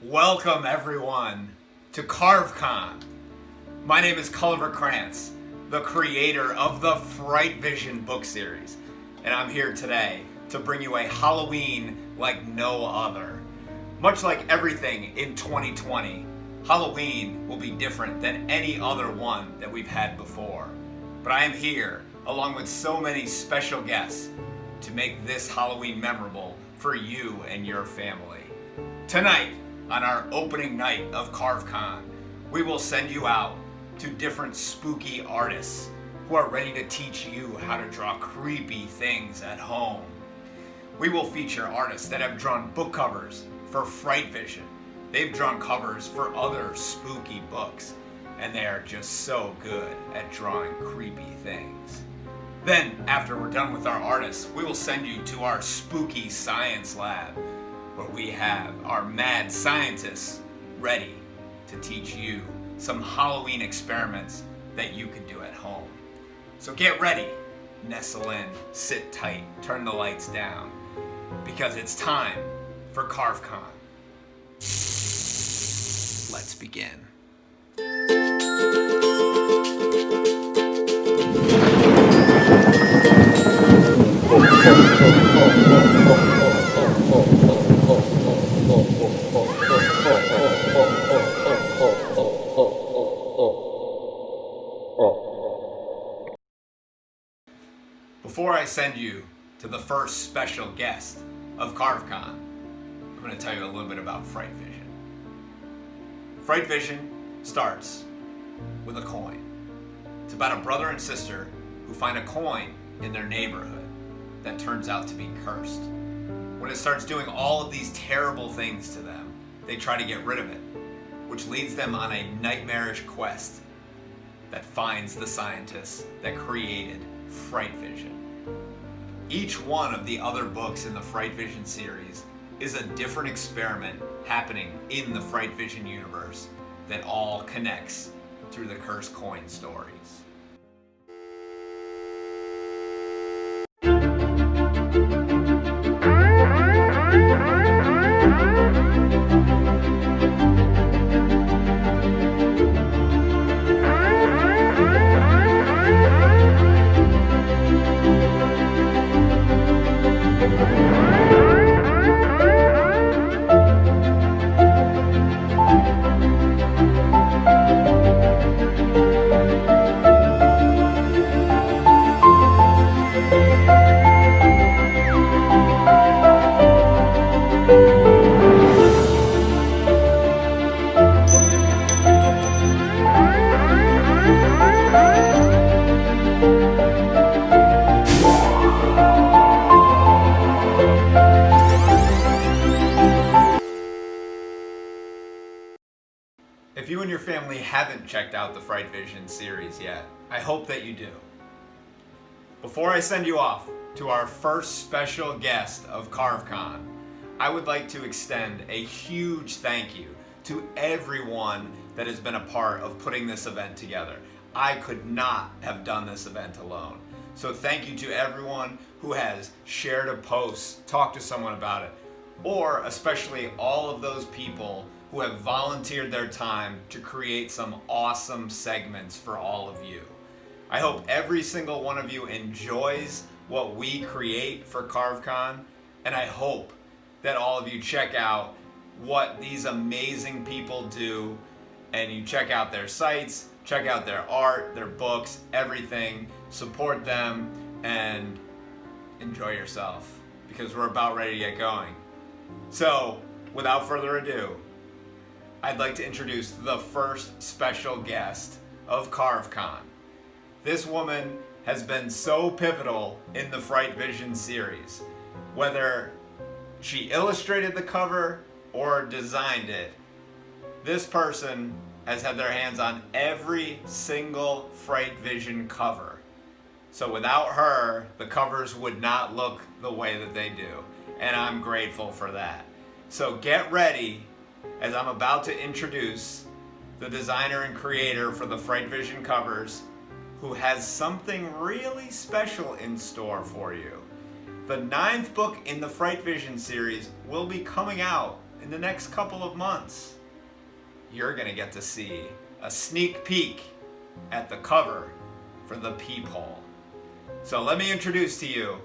Welcome everyone to Carve Con. My name is Culliver Crantz, the creator of the FrightVision book series, and I'm here today to bring you a Halloween like no other. Much like everything in 2020, Halloween will be different than any other one that we've had before. But I am here, along with so many special guests, to make this Halloween memorable for you and your family. Tonight, on our opening night of Carve Con, we will send you out to different spooky artists who are ready to teach you how to draw creepy things at home. We will feature artists that have drawn book covers for FrightVision. They've drawn covers for other spooky books, and they are just so good at drawing creepy things. Then, after we're done with our artists, we will send you to our spooky science lab, where we have our mad scientists ready to teach you some Halloween experiments that you can do at home. So get ready, nestle in, sit tight, turn the lights down, because it's time for Carve Con. Let's begin. Before I send you to the first special guest of Carve Con, I'm going to tell you a little bit about FrightVision. FrightVision starts with a coin. It's about a brother and sister who find a coin in their neighborhood that turns out to be cursed. When it starts doing all of these terrible things to them, they try to get rid of it, which leads them on a nightmarish quest that finds the scientists that created FrightVision. Each one of the other books in the FrightVision series is a different experiment happening in the FrightVision universe that all connects through the cursed coin stories. If you and your family haven't checked out the FrightVision series yet, I hope that you do. Before I send you off to our first special guest of Carve Con, I would like to extend a huge thank you to everyone that has been a part of putting this event together. I could not have done this event alone. So thank you to everyone who has shared a post, talked to someone about it, or especially all of those people who have volunteered their time to create some awesome segments for all of you. I hope every single one of you enjoys what we create for Carve Con, and I hope that all of you check out what these amazing people do, and you check out their sites, check out their art, their books, everything, support them, and enjoy yourself, because we're about ready to get going. So, without further ado, I'd like to introduce the first special guest of Carve Con. This woman has been so pivotal in the FrightVision series. Whether she illustrated the cover or designed it, this person has had their hands on every single FrightVision cover. So without her, the covers would not look the way that they do, and I'm grateful for that. So get ready, as I'm about to introduce the designer and creator for the FrightVision covers, who has something really special in store for you. The 9th book in the FrightVision series will be coming out in the next couple of months, you're gonna get to see a sneak peek at the cover for the Peephole. So let me introduce to you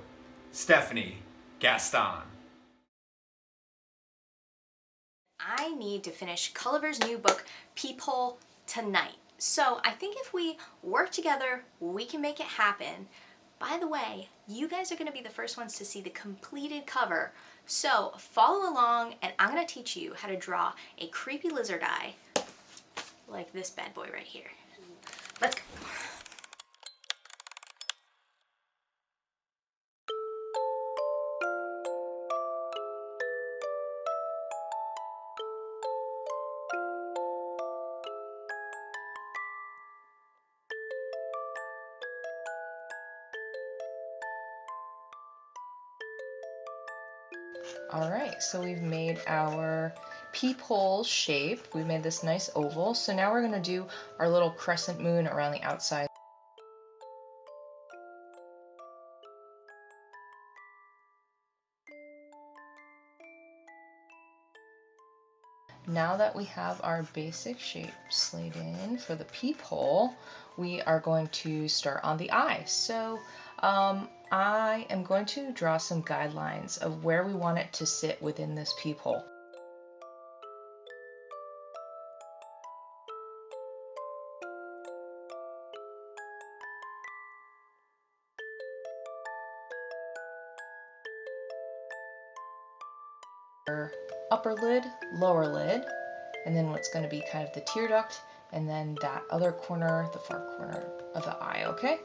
Stephanie Gaston. I need to finish Culliver's new book, Peephole, tonight. So I think if we work together, we can make it happen. By the way, you guys are going to be the first ones to see the completed cover. So follow along and I'm going to teach you how to draw a creepy lizard eye like this bad boy right here. Let's go. Alright, so we've made our peephole shape. We made this nice oval. So now we're going to do our little crescent moon around the outside. Now that we have our basic shape slayed in for the peephole, we are going to start on the eye. So I am going to draw some guidelines of where we want it to sit within this peephole. Upper lid, lower lid, and then what's going to be kind of the tear duct, and then that other corner, the far corner of the eye, okay?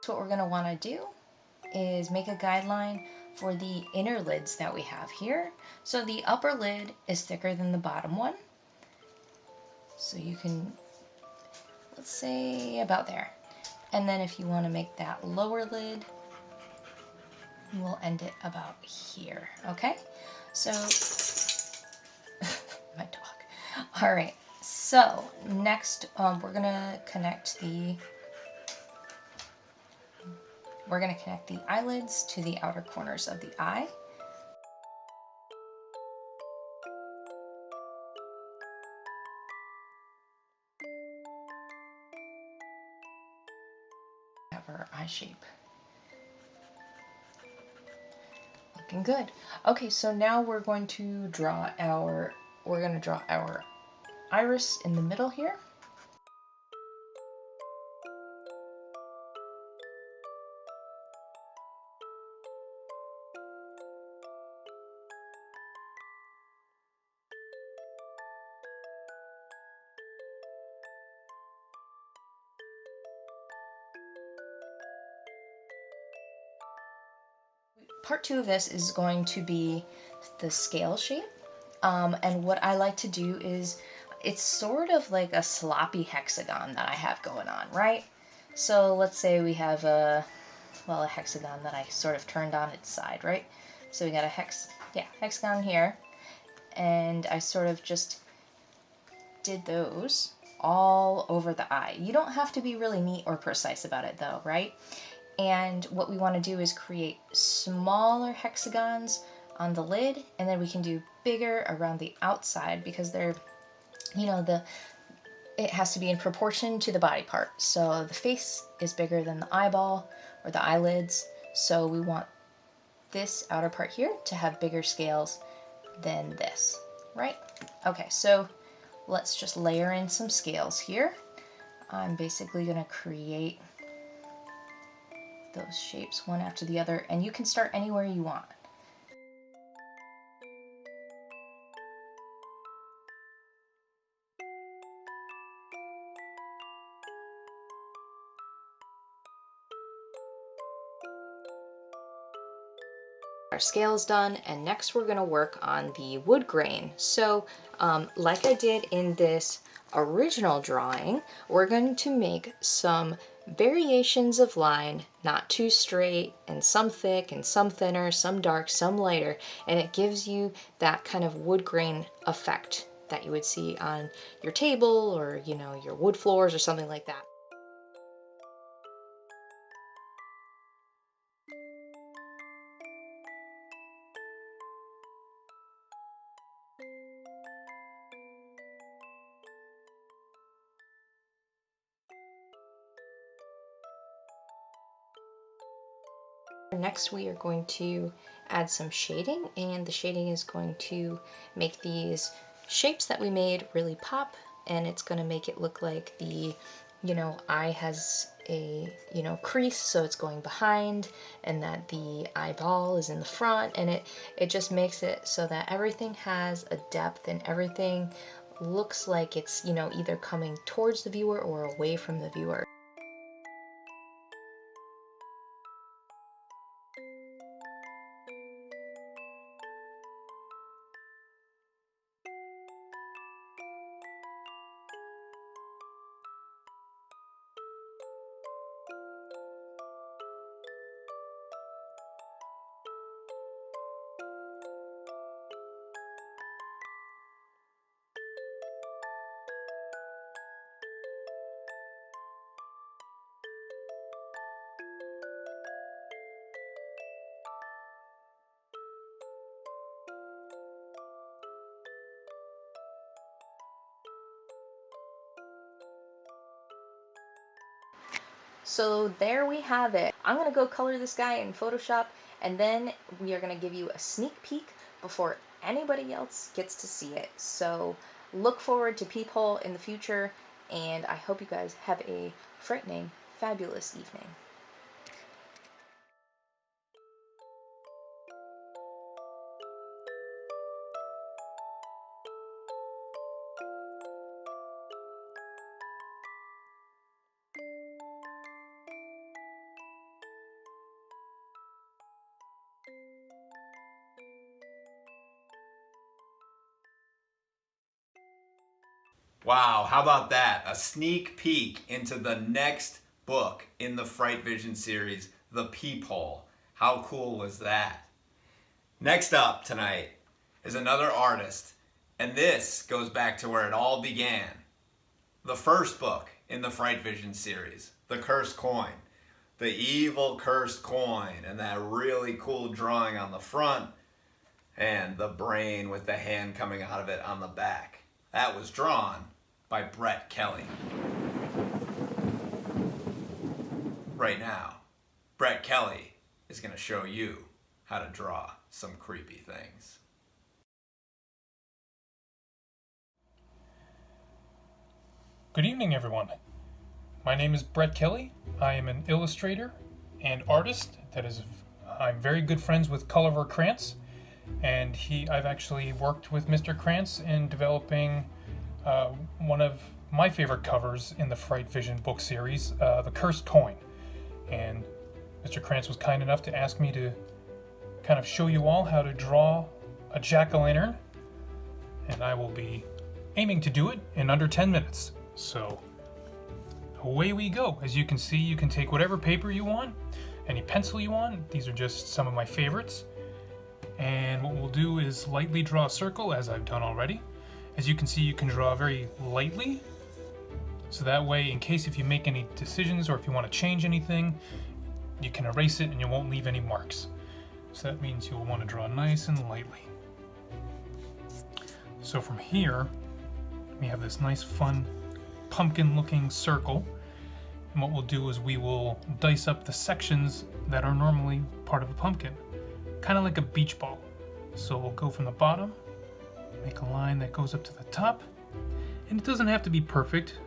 So what we're going to want to do is make a guideline for the inner lids that we have here. So the upper lid is thicker than the bottom one. So you can, let's say about there. And then if you want to make that lower lid, we'll end it about here, okay? So, my dog. All right, so next we're gonna connect the eyelids to the outer corners of the eye. Have our eye shape. Looking good. Okay, so now we're going to draw our iris in the middle here. Part 2 of this is going to be the scale shape. And what I like to do is, it's sort of like a sloppy hexagon that I have going on, right? So let's say we have a hexagon that I sort of turned on its side, right? So we got a hexagon here, and I sort of just did those all over the eye. You don't have to be really neat or precise about it though, right? And what we want to do is create smaller hexagons on the lid, and then we can do bigger around the outside because they're, it has to be in proportion to the body part. So the face is bigger than the eyeball or the eyelids, so we want this outer part here to have bigger scales than this, right? Okay, so let's just layer in some scales here. I'm basically going to create those shapes one after the other, and you can start anywhere you want. Our scale is done, and next we're going to work on the wood grain. So like I did in this original drawing, we're going to make some variations of line, not too straight, and some thick and some thinner, some dark, some lighter, and it gives you that kind of wood grain effect that you would see on your table or, you know, your wood floors or something like that. Next we are going to add some shading, and the shading is going to make these shapes that we made really pop, and it's going to make it look like the, you know, eye has a, you know, crease, so it's going behind, and that the eyeball is in the front, and it just makes it so that everything has a depth and everything looks like it's, you know, either coming towards the viewer or away from the viewer. So there we have it. I'm gonna go color this guy in Photoshop, and then we are gonna give you a sneak peek before anybody else gets to see it. So look forward to Peephole in the future, and I hope you guys have a frightening, fabulous evening. Wow, how about that? A sneak peek into the next book in the FrightVision series, The Peephole. How cool was that? Next up tonight is another artist, and this goes back to where it all began. The first book in the FrightVision series, The Cursed Coin. The evil cursed coin, and that really cool drawing on the front, and the brain with the hand coming out of it on the back. That was drawn by Brett Kelley. Right now, Brett Kelley is going to show you how to draw some creepy things. Good evening, everyone. My name is Brett Kelley. I am an illustrator and artist I'm very good friends with Culliver Crantz, and I've actually worked with Mr. Crantz in developing one of my favorite covers in the FrightVision book series, The Cursed Coin. And Mr. Crantz was kind enough to ask me to kind of show you all how to draw a jack-o'-lantern, and I will be aiming to do it in under 10 minutes. So away we go. As you can see, you can take whatever paper you want, any pencil you want. These are just some of my favorites. And what we'll do is lightly draw a circle, as I've done already. As you can see, you can draw very lightly, so that way, in case if you make any decisions or if you want to change anything, you can erase it and you won't leave any marks. So that means you'll want to draw nice and lightly. So from here, we have this nice fun pumpkin-looking circle, and what we'll do is we will dice up the sections that are normally part of a pumpkin, kind of like a beach ball. So we'll go from the bottom, make a line that goes up to the top, and it doesn't have to be perfect.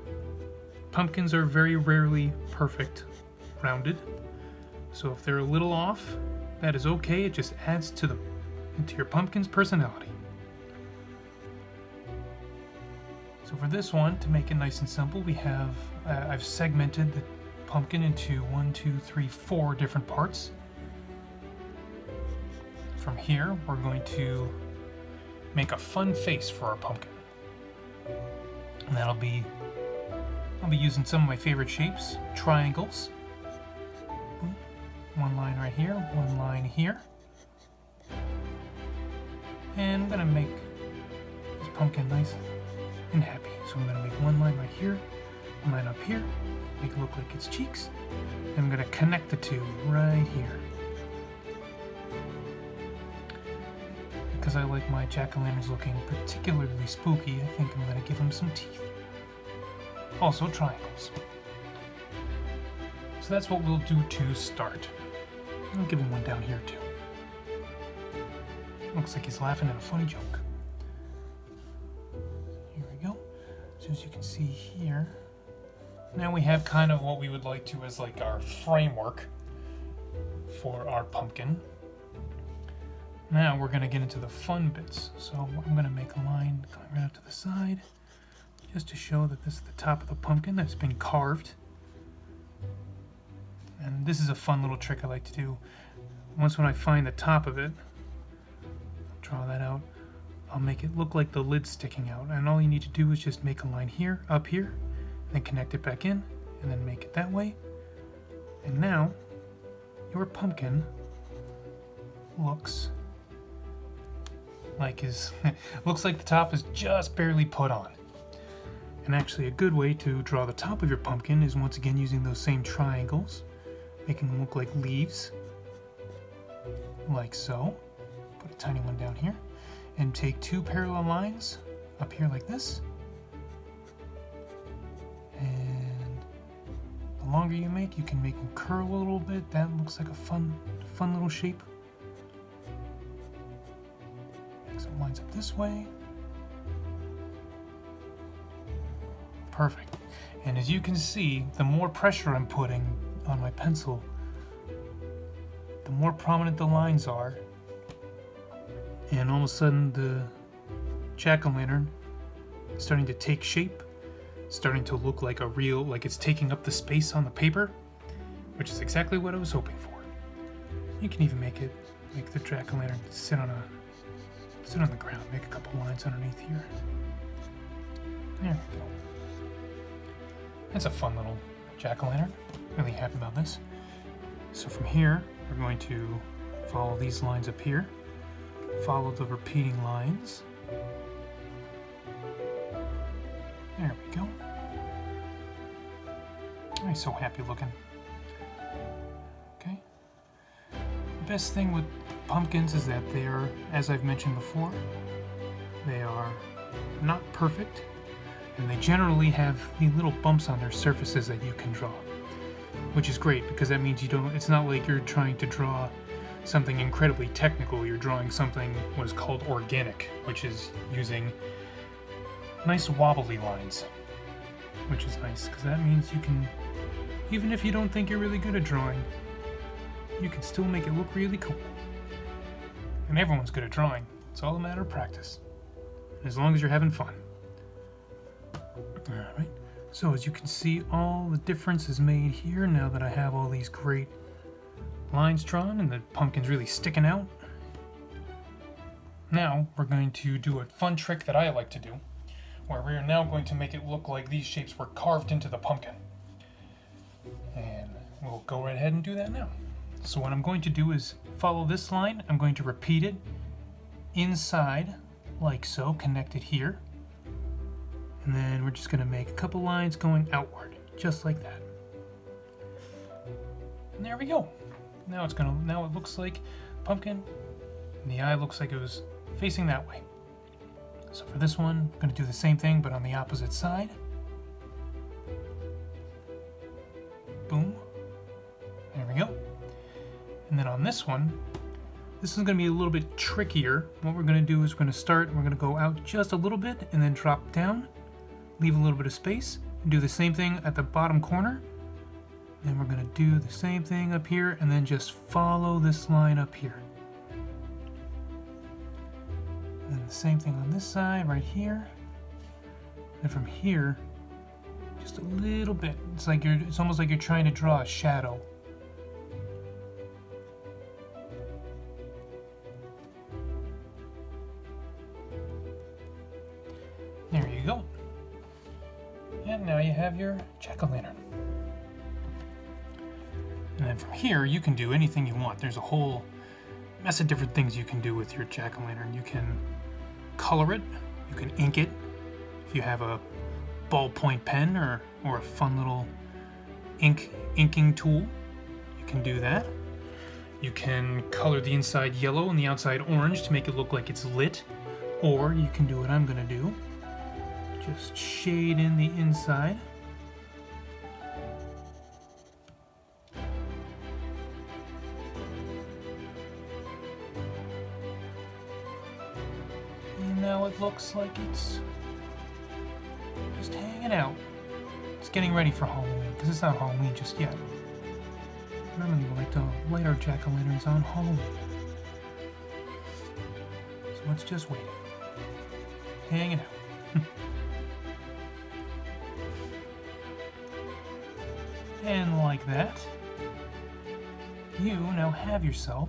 Pumpkins are very rarely perfect rounded, so if they're a little off, that is okay. It just adds into your pumpkin's personality. So for this one, to make it nice and simple, we have I've segmented the pumpkin into 4 different parts. From here, we're going to make a fun face for our pumpkin. And that'll be a I'll be using some of my favorite shapes, triangles. One line right here, one line here. And I'm gonna make this pumpkin nice and happy. So I'm gonna make one line right here, one line up here, make it look like its cheeks. And I'm gonna connect the two right here. Because I like my jack-o'-lanterns looking particularly spooky, I think I'm gonna give them some teeth. Also triangles. So that's what we'll do to start. I'll give him one down here too. Looks like he's laughing at a funny joke. Here we go. So as you can see here, now we have kind of what we would like to as like our framework for our pumpkin. Now we're going to get into the fun bits. So I'm going to make a line going right out to the side, just to show that this is the top of the pumpkin that's been carved. And this is a fun little trick I like to do. Once when I find the top of it, draw that out, I'll make it look like the lid's sticking out. And all you need to do is just make a line here, up here, then connect it back in, and then make it that way. And now, your pumpkin looks like looks like the top is just barely put on. And actually a good way to draw the top of your pumpkin is once again using those same triangles, making them look like leaves, like so. Put a tiny one down here, and take two parallel lines up here like this. And the longer you make, you can make them curl a little bit. That looks like a fun little shape. Make some lines up this way. Perfect. And as you can see, the more pressure I'm putting on my pencil, the more prominent the lines are. And all of a sudden the jack-o'-lantern is starting to take shape, starting to look like like it's taking up the space on the paper, which is exactly what I was hoping for. You can even make the jack-o'-lantern sit on the ground, make a couple lines underneath here. There we go. That's a fun little jack-o'-lantern. Really happy about this. So from here, we're going to follow these lines up here. Follow the repeating lines. There we go. I'm so happy looking. Okay. The best thing with pumpkins is that they are, as I've mentioned before, they are not perfect, and they generally have these little bumps on their surfaces that you can draw, which is great because that means it's not like you're trying to draw something incredibly technical. You're drawing something what is called organic, which is using nice wobbly lines, which is nice because that means you can, even if you don't think you're really good at drawing, you can still make it look really cool. And everyone's good at drawing. It's all a matter of practice, as long as you're having fun. Alright, so as you can see, all the difference is made here now that I have all these great lines drawn and the pumpkin's really sticking out. Now we're going to do a fun trick that I like to do, where we are now going to make it look like these shapes were carved into the pumpkin. And we'll go right ahead and do that now. So what I'm going to do is follow this line. I'm going to repeat it inside, like so, connect it here. And then we're just going to make a couple lines going outward, just like that. And there we go. Now it looks like pumpkin, and the eye looks like it was facing that way. So for this one, I'm going to do the same thing, but on the opposite side. Boom. There we go. And then on this one, this is going to be a little bit trickier. What we're going to do is we're going to go out just a little bit and then drop down, leave a little bit of space, and do the same thing at the bottom corner. Then we're going to do the same thing up here and then just follow this line up here. And then the same thing on this side right here. And from here, just a little bit. It's almost like you're trying to draw a shadow. There you go. And now you have your jack-o'-lantern. And then from here, you can do anything you want. There's a whole mess of different things you can do with your jack-o'-lantern. You can color it, you can ink it. If you have a ballpoint pen or a fun little inking tool, you can do that. You can color the inside yellow and the outside orange to make it look like it's lit. Or you can do what I'm gonna do. Just shade in the inside. And now it looks like it's just hanging out. It's getting ready for Halloween, because it's not Halloween just yet. Remember, we like to light our jack-o'-lanterns on Halloween. So let's just wait. Hanging out. And like that, you now have yourself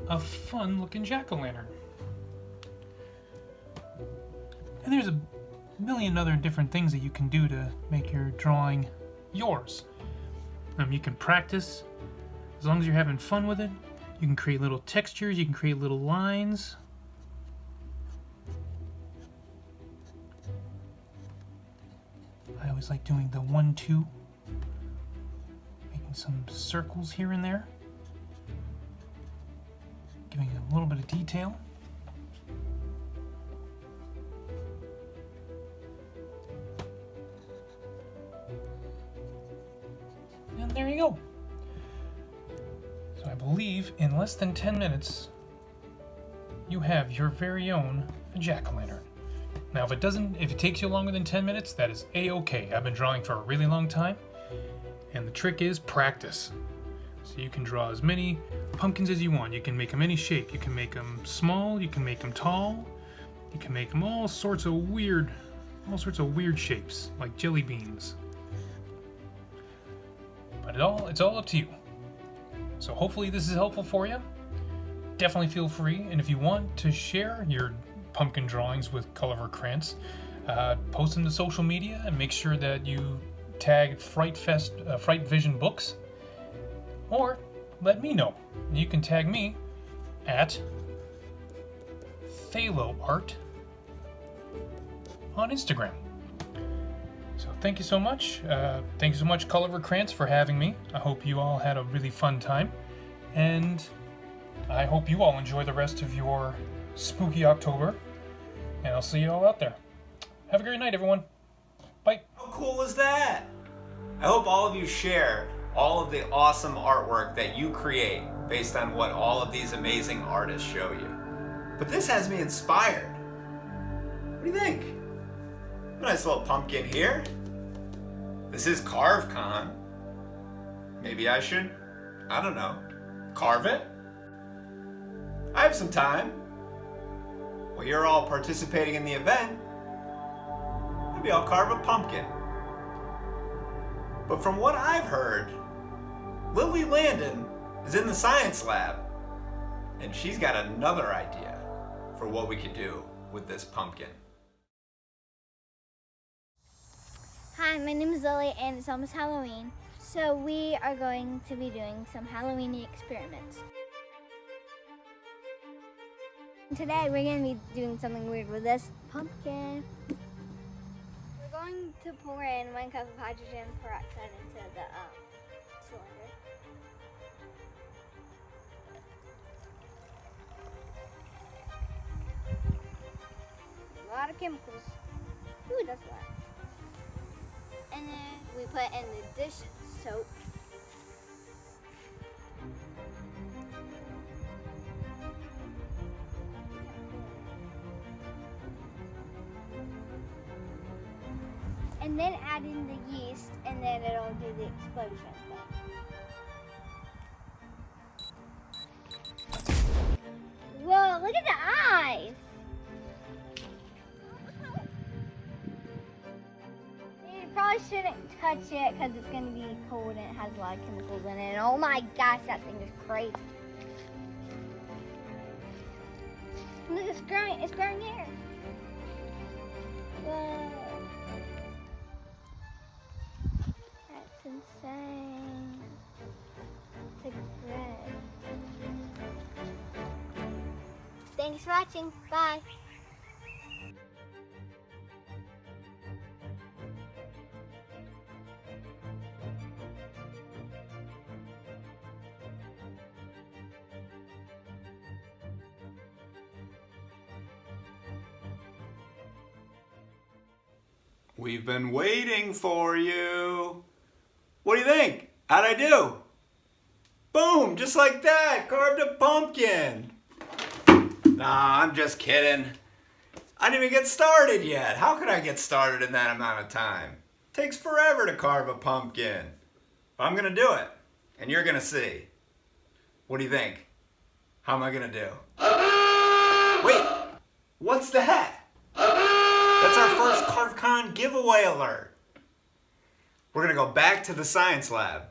a fun-looking jack-o'-lantern. And there's a million other different things that you can do to make your drawing yours. You can practice as long as you're having fun with it. You can create little textures, you can create little lines. I always like doing the 1-2, making some circles here and there, giving it a little bit of detail. And there you go. So I believe in less than 10 minutes, you have your very own jack-o'-lantern. Now, if it takes you longer than 10 minutes, that is a-okay. I've been drawing for a really long time, and the trick is practice. So you can draw as many pumpkins as you want. You can make them any shape. You can make them small. You can make them tall. You can make them all sorts of weird shapes, like jelly beans. But it's all up to you. So hopefully this is helpful for you. Definitely feel free, and if you want to share your pumpkin drawings with Culliver Crantz, post them to social media and make sure that you tag FrightVision Books, or let me know. You can tag me at ThaloArt on Instagram. So thank you so much. Thank you so much, Culliver Crantz, for having me. I hope you all had a really fun time, and I hope you all enjoy the rest of your spooky October, and I'll see you all out there. Have a great night, everyone. Bye. How cool is that? I hope all of you share all of the awesome artwork that you create based on what all of these amazing artists show you. But this has me inspired. What do you think? A nice little pumpkin here. This is Carve Con. Maybe I should, I don't know, carve it? I have some time. Well, you're all participating in the event. Maybe I'll carve a pumpkin. But from what I've heard, Lillie Landon is in the science lab, and she's got another idea for what we could do with this pumpkin. Hi, my name is Lillie, and it's almost Halloween, so we are going to be doing some Halloween experiments. Today we're going to be doing something weird with this pumpkin. We're going to pour in 1 cup of hydrogen peroxide into the cylinder. A lot of chemicals. Ooh, that's a lot. And then we put in the dish soap. And then add in the yeast, and then it'll do the explosion thing. Whoa, look at the eyes! You probably shouldn't touch it because it's going to be cold and it has a lot of chemicals in it. And oh my gosh, that thing is crazy. Look, it's growing here. Whoa. insane. It's like red. Thanks for watching. Bye. We've been waiting for you. What do you think? How'd I do? Boom, just like that, carved a pumpkin. Nah, I'm just kidding. I didn't even get started yet. How could I get started in that amount of time? It takes forever to carve a pumpkin. But I'm gonna do it, and you're gonna see. What do you think? How am I gonna do? Wait, what's that? That's our first Carve Con giveaway alert. We're gonna go back to the science lab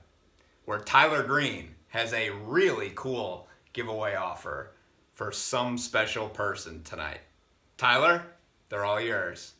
where Tyler Green has a really cool giveaway offer for some special person tonight. Tyler, they're all yours.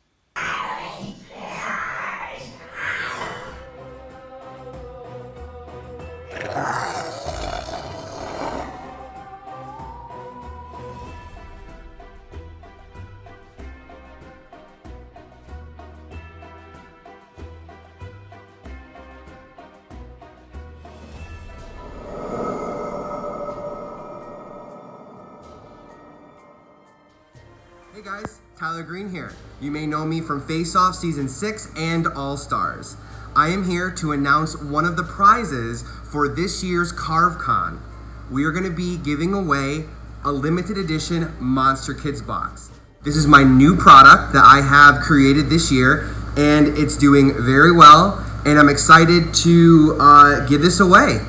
Hey guys, Tyler Green here. You may know me from Face Off Season 6 and All Stars. I am here to announce one of the prizes for this year's Carve Con. We are going to be giving away a limited edition Monster Kidz box. This is my new product that I have created this year, and it's doing very well, and I'm excited to give this away.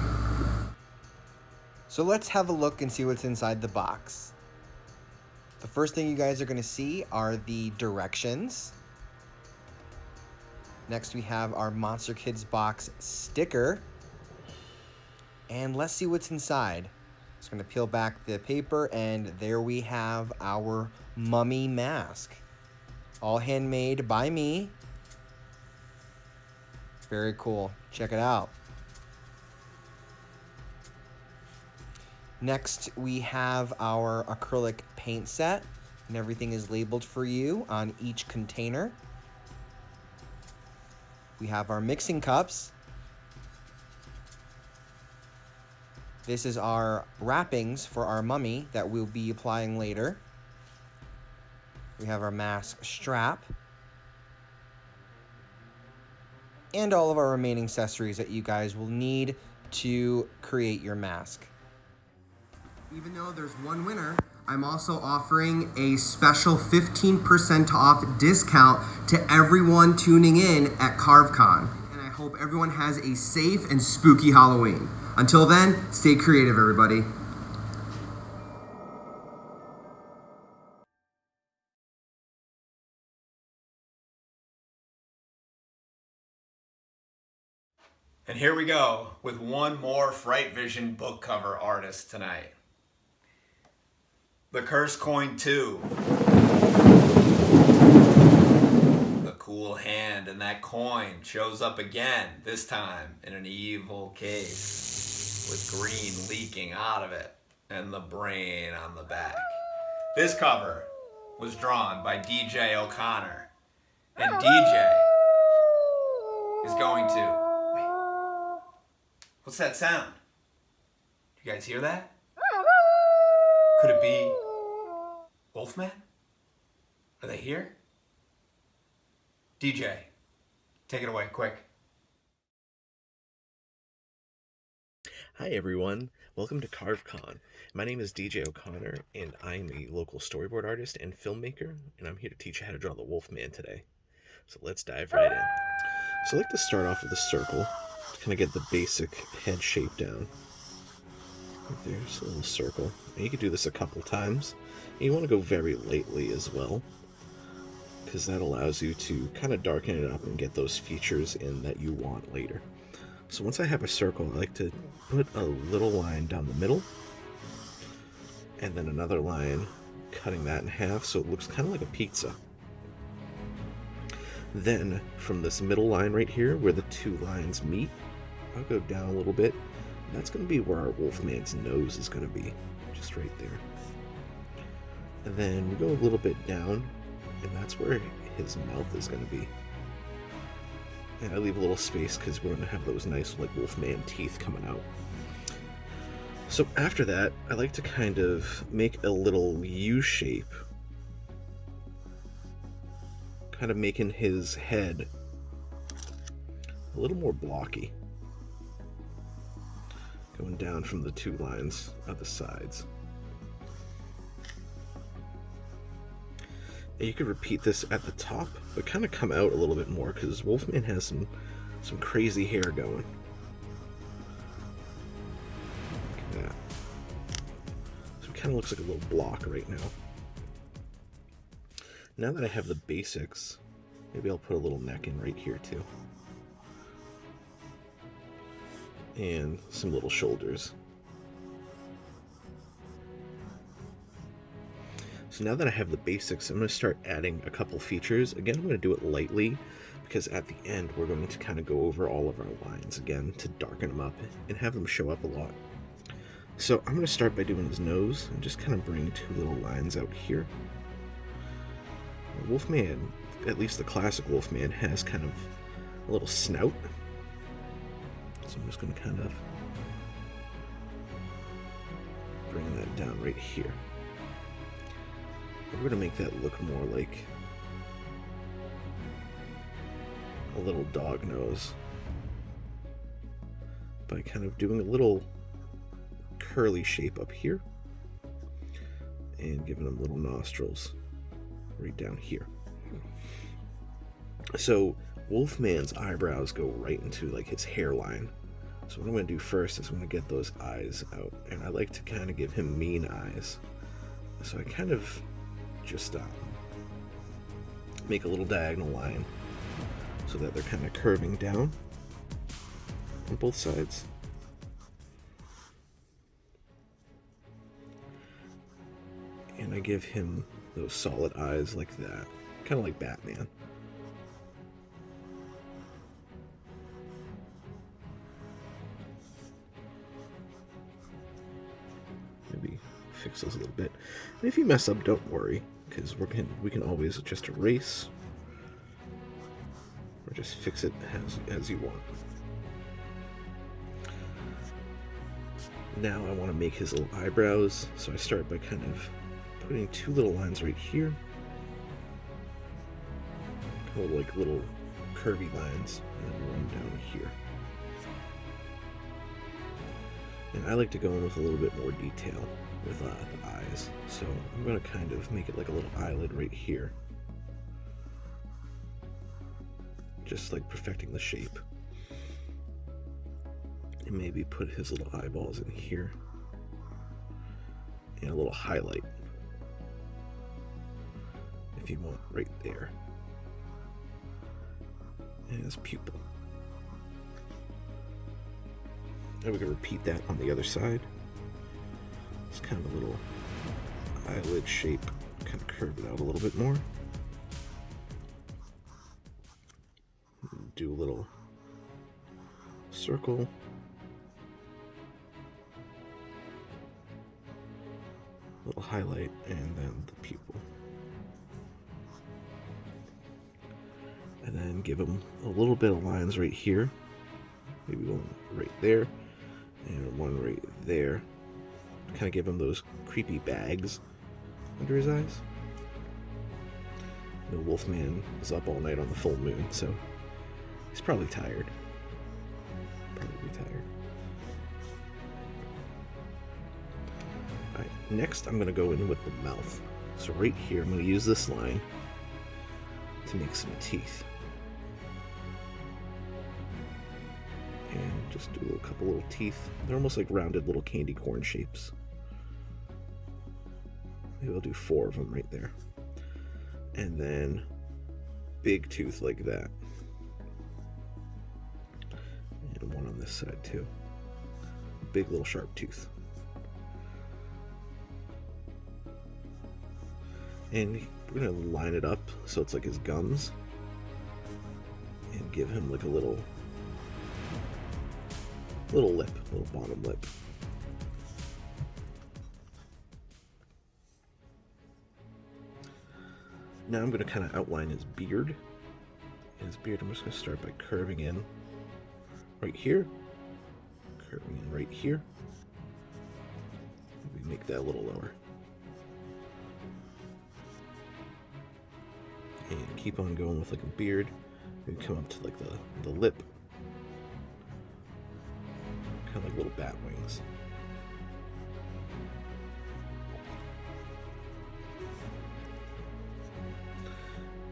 So let's have a look and see what's inside the box. The first thing you guys are going to see are the directions. Next we have our Monster Kidz box sticker. And let's see what's inside. Just going to peel back the paper, and there we have our mummy mask. All handmade by me. Very cool. Check it out. Next, we have our acrylic paint set, and everything is labeled for you on each container. We have our mixing cups. This is our wrappings for our mummy that we'll be applying later. We have our mask strap. And all of our remaining accessories that you guys will need to create your mask. Even though there's one winner, I'm also offering a special 15% off discount to everyone tuning in at Carve Con. And I hope everyone has a safe and spooky Halloween. Until then, stay creative, everybody. And here we go with one more FrightVision book cover artist tonight. The Cursed Coin 2. The cool hand and that coin shows up again, this time in an evil case with green leaking out of it and the brain on the back. This cover was drawn by DJ O'Connor, and DJ is going to... Wait, what's that sound? You guys hear that? Could it be Wolfman? Are they here? DJ, take it away, quick. Hi everyone, welcome to Carve Con. My name is DJ O'Connor, and I'm a local storyboard artist and filmmaker, and I'm here to teach you how to draw the Wolfman today. So let's dive right in. So I like to start off with a circle, to kind of get the basic head shape down. There's a little circle. And you can do this a couple times. And you want to go very lightly as well, because that allows you to kind of darken it up and get those features in that you want later. So once I have a circle, I like to put a little line down the middle, and then another line cutting that in half so it looks kind of like a pizza. Then from this middle line right here where the two lines meet, I'll go down a little bit. That's going to be where our wolfman's nose is going to be, just right there. And then we go a little bit down, and that's where his mouth is going to be. And I leave a little space because we're going to have those nice like wolfman teeth coming out. So after that, I like to kind of make a little U shape, kind of making his head a little more blocky, going down from the two lines at the sides. And you could repeat this at the top, but kind of come out a little bit more because Wolfman has some crazy hair going. Look at that. So it kind of looks like a little block right now. Now that I have the basics, maybe I'll put a little neck in right here too. And some little shoulders. So now that I have the basics, I'm going to start adding a couple features. Again, I'm going to do it lightly because at the end we're going to kind of go over all of our lines again to darken them up and have them show up a lot. So I'm going to start by doing his nose and just kind of bring two little lines out here. Wolfman, at least the classic Wolfman, has kind of a little snout. So I'm just going to kind of bring that down right here. We're going to make that look more like a little dog nose by kind of doing a little curly shape up here and giving them little nostrils right down here. So Wolfman's eyebrows go right into like his hairline. So what I'm going to do first is I'm going to get those eyes out, and I like to kind of give him mean eyes. So I kind of just make a little diagonal line so that they're kind of curving down on both sides. And I give him those solid eyes like that, kind of like Batman. Maybe fix those a little bit. And if you mess up, don't worry, because we can always just erase or just fix it as you want. Now I want to make his little eyebrows, so I start by kind of putting two little lines right here, kind of like little curvy lines, and one down here. And I like to go in with a little bit more detail with the eyes, so I'm going to kind of make it like a little eyelid right here, just like perfecting the shape. And maybe put his little eyeballs in here, and a little highlight, if you want, right there, and his pupil. And we can repeat that on the other side. It's kind of a little eyelid shape, kind of curve it out a little bit more. Do a little circle. Little highlight, and then the pupil. And then give him a little bit of lines right here. Maybe one right there, and one right there. Kind of give him those creepy bags under his eyes. The Wolfman is up all night on the full moon, so he's probably tired. Alright, next I'm going to go in with the mouth. So right here, I'm going to use this line to make some teeth. And just do a couple little teeth. They're almost like rounded little candy corn shapes. Maybe I'll do 4 of them right there. And then big tooth like that. And one on this side too. Big little sharp tooth. And we're going to line it up so it's like his gums. And give him like a little little lip, little bottom lip. Now I'm going to kind of outline his beard. I'm just going to start by curving in right here, curving in right here. Maybe make that a little lower. And keep on going with like a beard. And come up to like the lip. Kind of like little bat wings.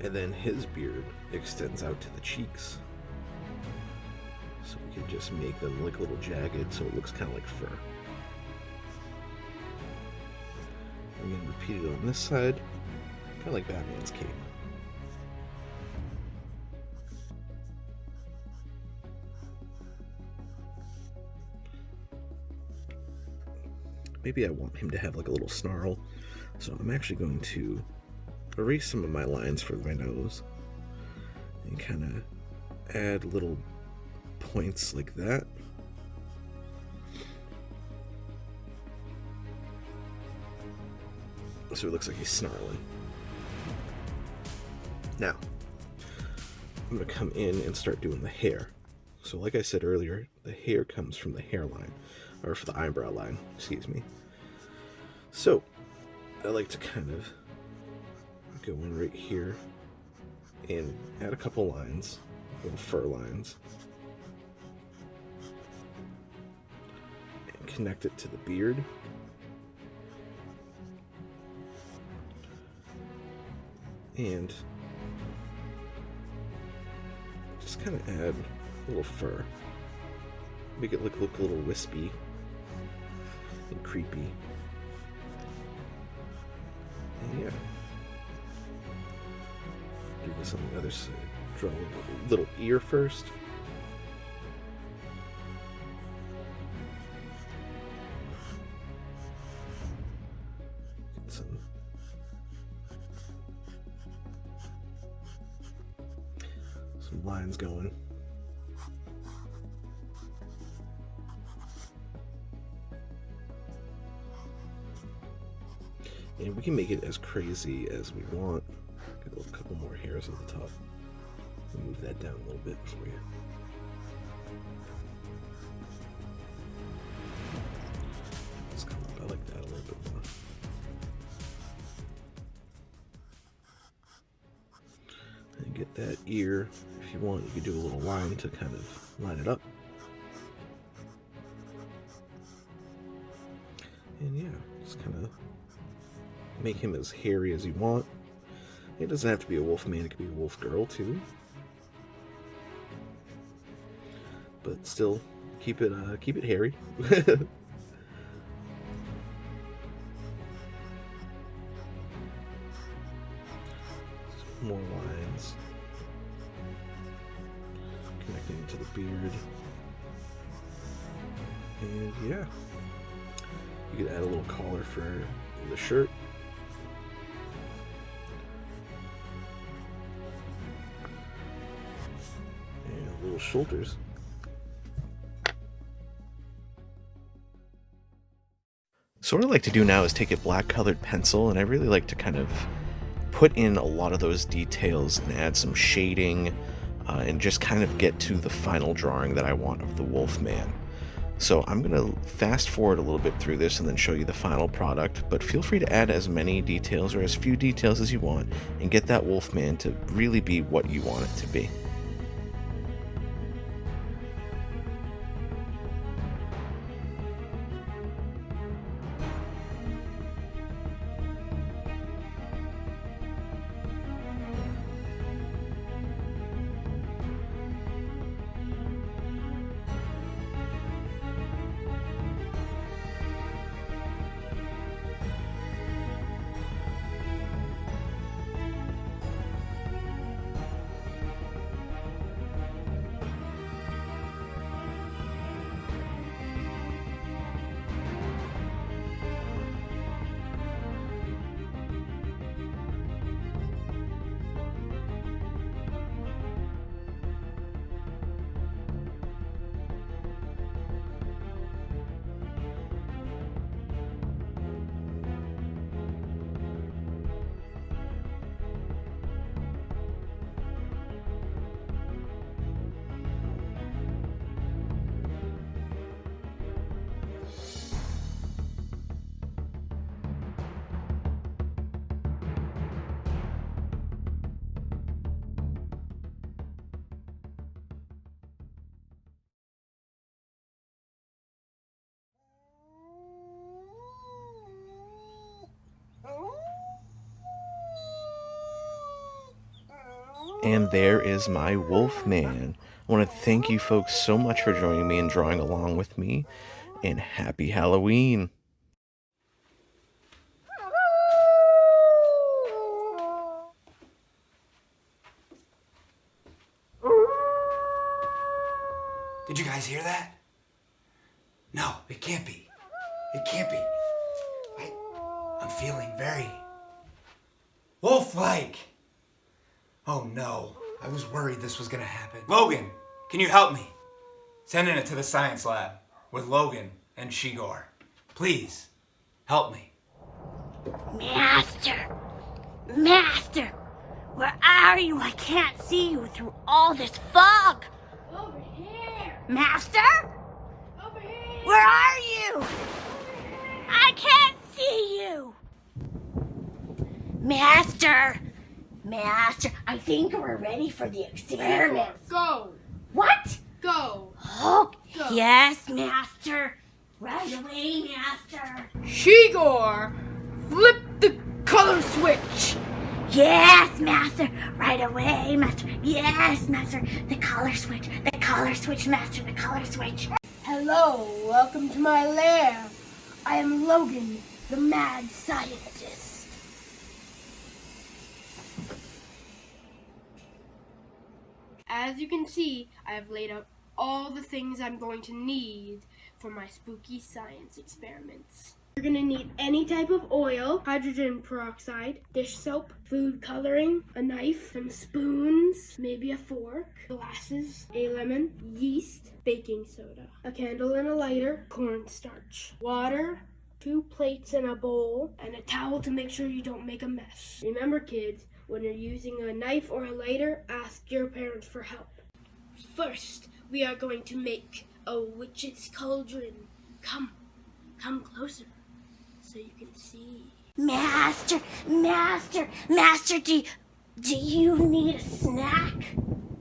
And then his beard extends out to the cheeks. So we can just make them like a little jagged so it looks kind of like fur. Again, repeat it on this side, kind of like Batman's cape. Maybe I want him to have like a little snarl, so I'm actually going to erase some of my lines for my nose and kind of add little points like that. So it looks like he's snarling. Now, I'm going to come in and start doing the hair. So like I said earlier, the hair comes from the hairline, or for the eyebrow line, excuse me. So, I like to kind of go in right here and add a couple lines, little fur lines, and connect it to the beard. And just kind of add a little fur. Make it look a little wispy and creepy. And yeah. Do this on the other side. Draw a little ear first. Get some lines going. And we can make it as crazy as we want. Get a couple more hairs on the top. Move that down a little bit for you. Let's come up. I like that a little bit more. And get that ear. If you want, you could do a little line to kind of line it up. And yeah, just kind of make him as hairy as you want. It doesn't have to be a wolf man, it could be a wolf girl too. But still, keep it hairy. More lines. Connecting to the beard. And yeah. You could add a little collar for the shirt. And little shoulders. So what I like to do now is take a black colored pencil, and I really like to kind of put in a lot of those details and add some shading and just kind of get to the final drawing that I want of the Wolfman. So I'm going to fast forward a little bit through this and then show you the final product, but feel free to add as many details or as few details as you want and get that Wolfman to really be what you want it to be. And there is my wolfman. I want to thank you folks so much for joining me and drawing along with me. And happy Halloween! Did you guys hear that? No, it can't be. It can't be. I'm feeling very wolf-like. Oh no, I was worried this was gonna happen. Logan, can you help me? Sending it to the science lab with Logan and She-Gore. Please, help me. Master! Master! Where are you? I can't see you through all this fog! Over here. Master? Over here. Where are you? I can't see you! Master! Master, I think we're ready for the experiment. Go. What? Go. Oh, Go. yes, Master. Right away, Master. She-Gore, flip the color switch. Yes, Master. Right away, Master. Yes, Master. The color switch. The color switch, Master. The color switch. Hello, welcome to my lair. I am Logan, the mad scientist. As you can see, I have laid out all the things I'm going to need for my spooky science experiments. You're going to need any type of oil, hydrogen peroxide, dish soap, food coloring, a knife, some spoons, maybe a fork, glasses, a lemon, yeast, baking soda, a candle and a lighter, cornstarch, water, 2 plates and a bowl, and a towel to make sure you don't make a mess. Remember, kids, when you're using a knife or a lighter, ask your parents for help. First, we are going to make a witch's cauldron. Come closer so you can see. Master, do you need a snack?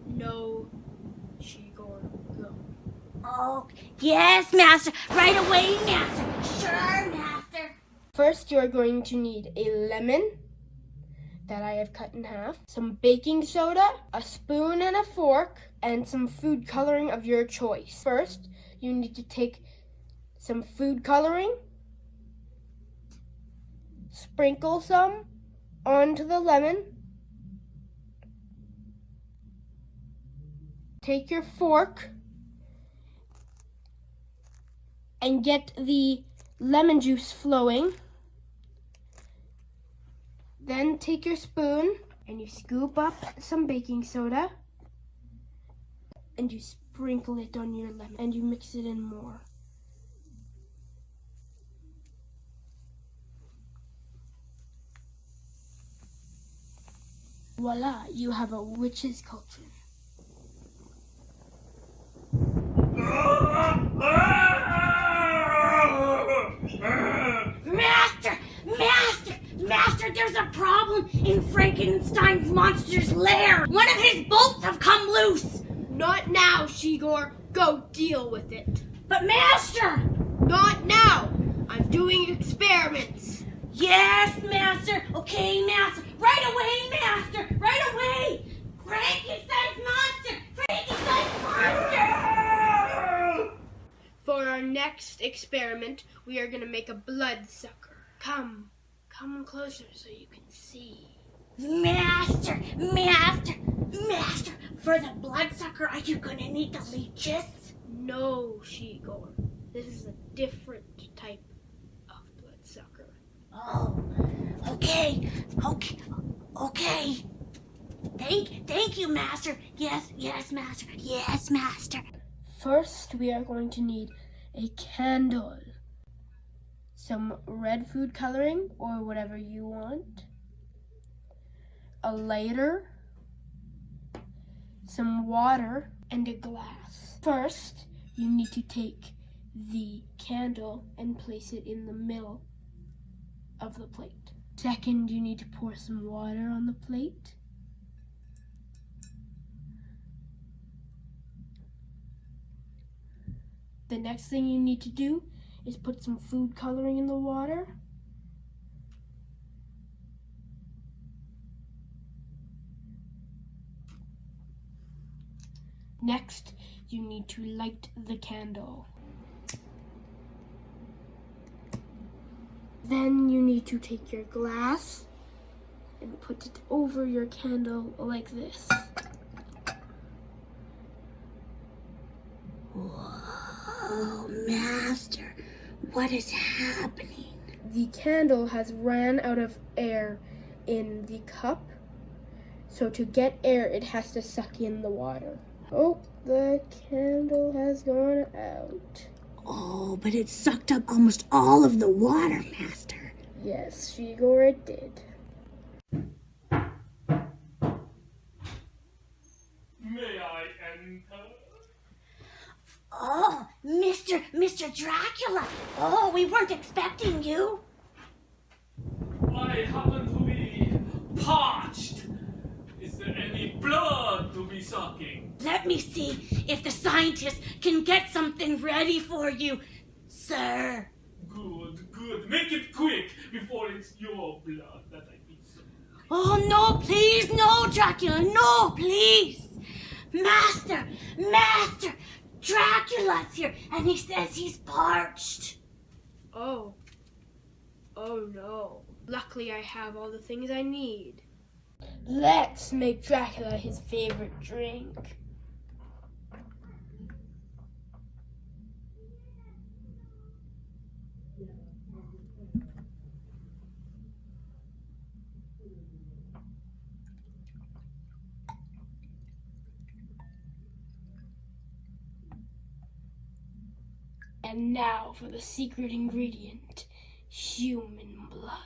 No, She-Gore, go. Oh, yes, Master. Right away, Master. Sure, Master. First, you are going to need a lemon that I have cut in half, some baking soda, a spoon and a fork, and some food coloring of your choice. First, you need to take some food coloring, sprinkle some onto the lemon, take your fork and get the lemon juice flowing. Then take your spoon and you scoop up some baking soda and you sprinkle it on your lemon and you mix it in more. Voila, you have a witch's cauldron. Master, there's a problem in Frankenstein's monster's lair. One of his bolts have come loose. Not now, She-Gore. Go deal with it. But Master! Not now. I'm doing experiments. Yes, Master. Okay, Master. Right away, Master. Right away. Frankenstein's monster. Frankenstein's monster. For our next experiment, we are going to make a bloodsucker. Come closer so you can see. Master. For the bloodsucker, are you going to need the leeches? No, She-Gore. This is a different type of bloodsucker. Oh, okay. Thank you, Master. Yes, Master. Yes, Master. First, we are going to need a candle, some red food coloring or whatever you want, a lighter, some water, and a glass. First, you need to take the candle and place it in the middle of the plate. Second, you need to pour some water on the plate. The next thing you need to do is put some food coloring in the water. Next, you need to light the candle. Then you need to take your glass and put it over your candle like this. Whoa, Master, what is happening? The candle has ran out of air in the cup, so to get air, it has to suck in the water. Oh, the candle has gone out. Oh, but it sucked up almost all of the water, Master. Yes, She-Gore, it did. May I enter? Oh, Mr. Dracula. Oh, we weren't expecting you. I happen to be parched. Is there any blood to be sucking? Let me see if the scientists can get something ready for you, sir. Good, good. Make it quick before it's your blood that I be sucking. Oh, no, please, no, Dracula, no, please. Master, Dracula's here, and he says he's parched. Oh no. Luckily, I have all the things I need. Let's make Dracula his favorite drink. And now for the secret ingredient, human blood.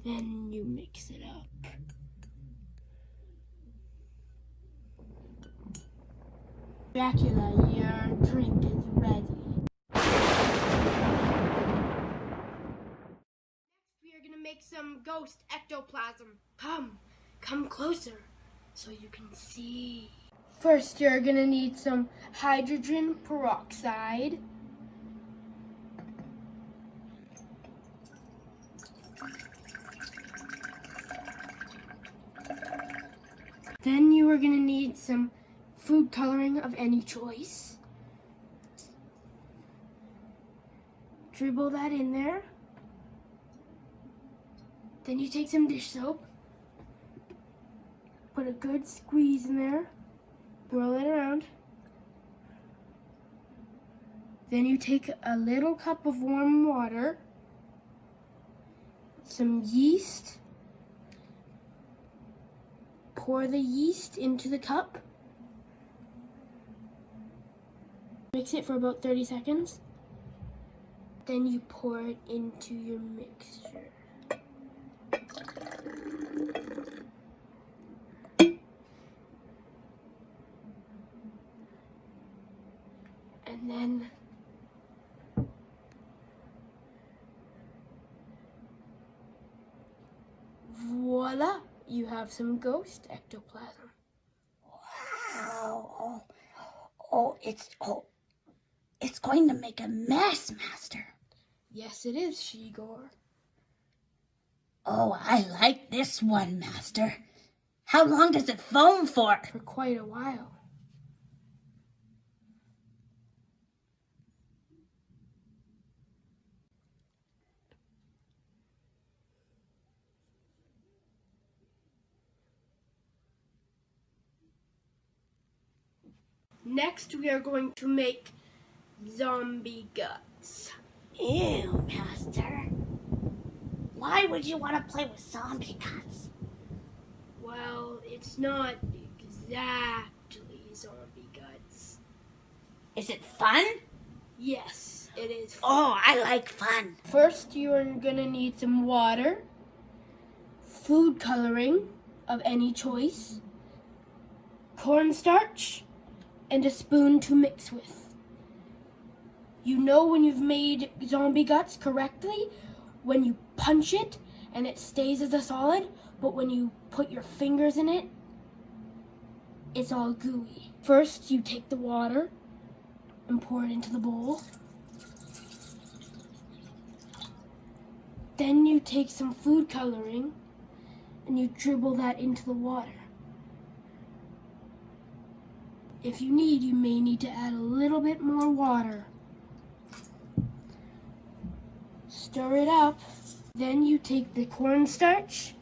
Then you mix it up. Dracula, your drink is ready. Next, we are gonna make some ghost ectoplasm. Come closer so you can see. First, you're gonna need some hydrogen peroxide. Then you are going to need some food coloring of any choice. Dribble that in there. Then you take some dish soap. Put a good squeeze in there. Swirl it around. Then you take a little cup of warm water. Some yeast. Pour the yeast into the cup. Mix it for about 30 seconds. Then you pour it into your mixture. And then voila! You have some ghost ectoplasm. Wow. It's going to make a mess, Master. Yes, it is, She-Gore. Oh, I like this one, Master. How long does it foam for? For quite a while. Next, we are going to make zombie guts. Ew, Master. Why would you want to play with zombie guts? Well, it's not exactly zombie guts. Is it fun? Yes, it is fun. Oh, I like fun. First, you are going to need some water, food coloring of any choice, cornstarch, and a spoon to mix with. You know when you've made zombie guts correctly when you punch it and it stays as a solid, but when you put your fingers in it, it's all gooey. First, you take the water, and pour it into the bowl. Then you take some food coloring and you dribble that into the water. If you need, you may need to add a little bit more water. Stir it up. Then you take the cornstarch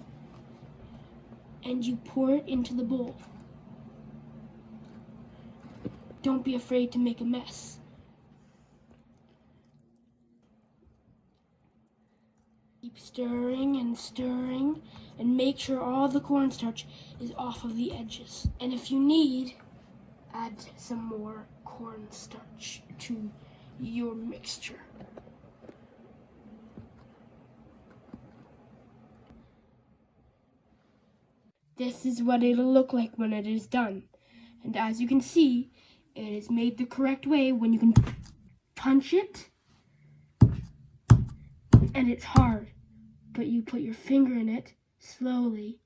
and you pour it into the bowl. Don't be afraid to make a mess. Keep stirring and make sure all the cornstarch is off of the edges. And if you need, add some more cornstarch to your mixture. This is what it'll look like when it is done. And as you can see, it is made the correct way when you can punch it. And it's hard, but you put your finger in it slowly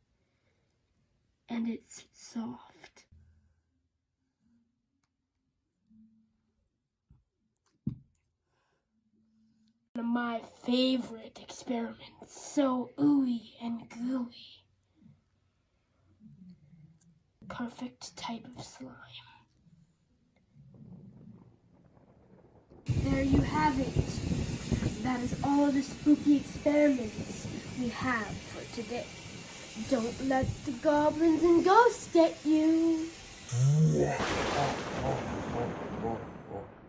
and it's soft. One of my favorite experiments, so ooey and gooey. Perfect type of slime. There you have it. That is all the spooky experiments we have for today. Don't let the goblins and ghosts get you.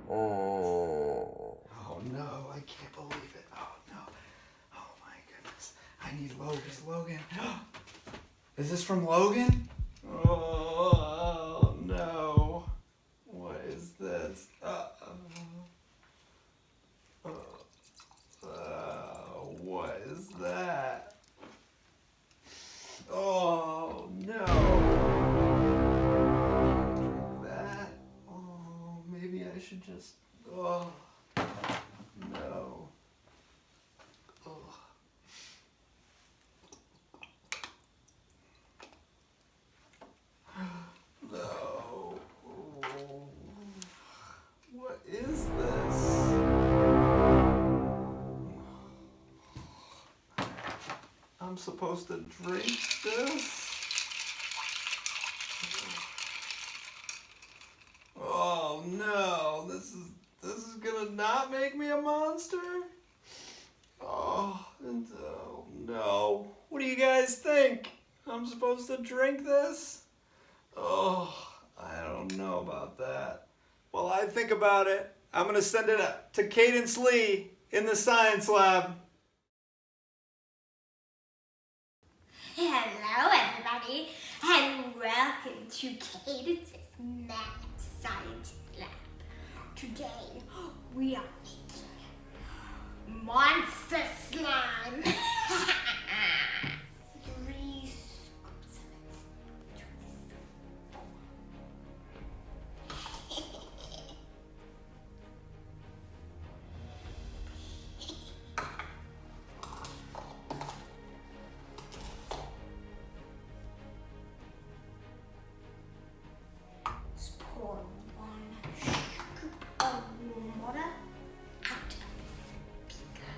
Oh no, I can't believe it. Oh no. Oh my goodness. I need Logan. Is this from Logan? Oh no. What is this? What is that? Oh no. That? Oh, maybe I should just. Oh no. Oh. No. What is this? I'm supposed to drink this? Oh no, this is gonna not make me a monster? Oh no. What do you guys think? I'm supposed to drink this? Oh, I don't know about that. While I think about it, I'm gonna send it to Cadence Lee in the science lab. Hello everybody, and welcome to Cadence's Mad Science Lab. Today, we are making monster slime. 3 scoops of it. Just pour 1 scoop of warm water out of this beaker.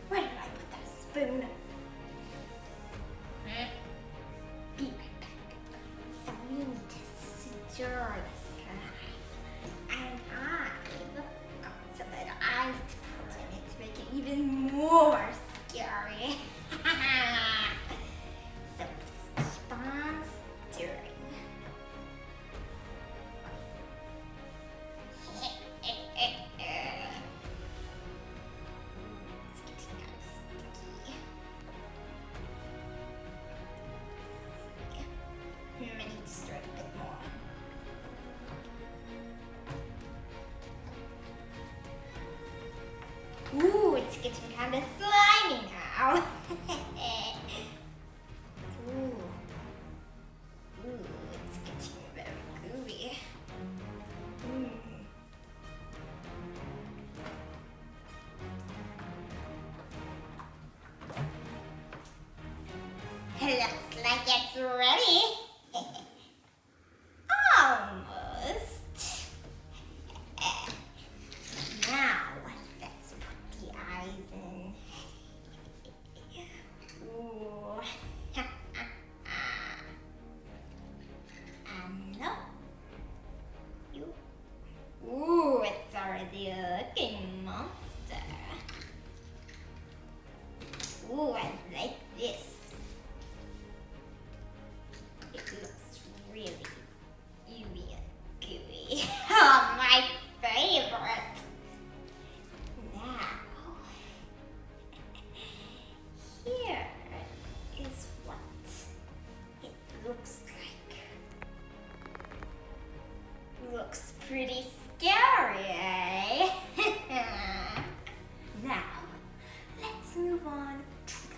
Where did I put that spoon? Be right back. So we need to stir the slime. And I've got some little eyes to put in it to make it even more scary. So just keep on stirring. It's getting kind of sticky. I need to stir it a bit more. getting kind of slimy now. Ooh. Ooh, it's getting very gooey. Looks like it's ready. Almost. Now, let's put the eyes in. Ooh. No. You. Ooh, it's already looking monster. Ooh, I like this. It looks really ooey and gooey. Oh, my favorite. Now, here is what it looks like. Looks pretty scary, eh? Now, let's move on to the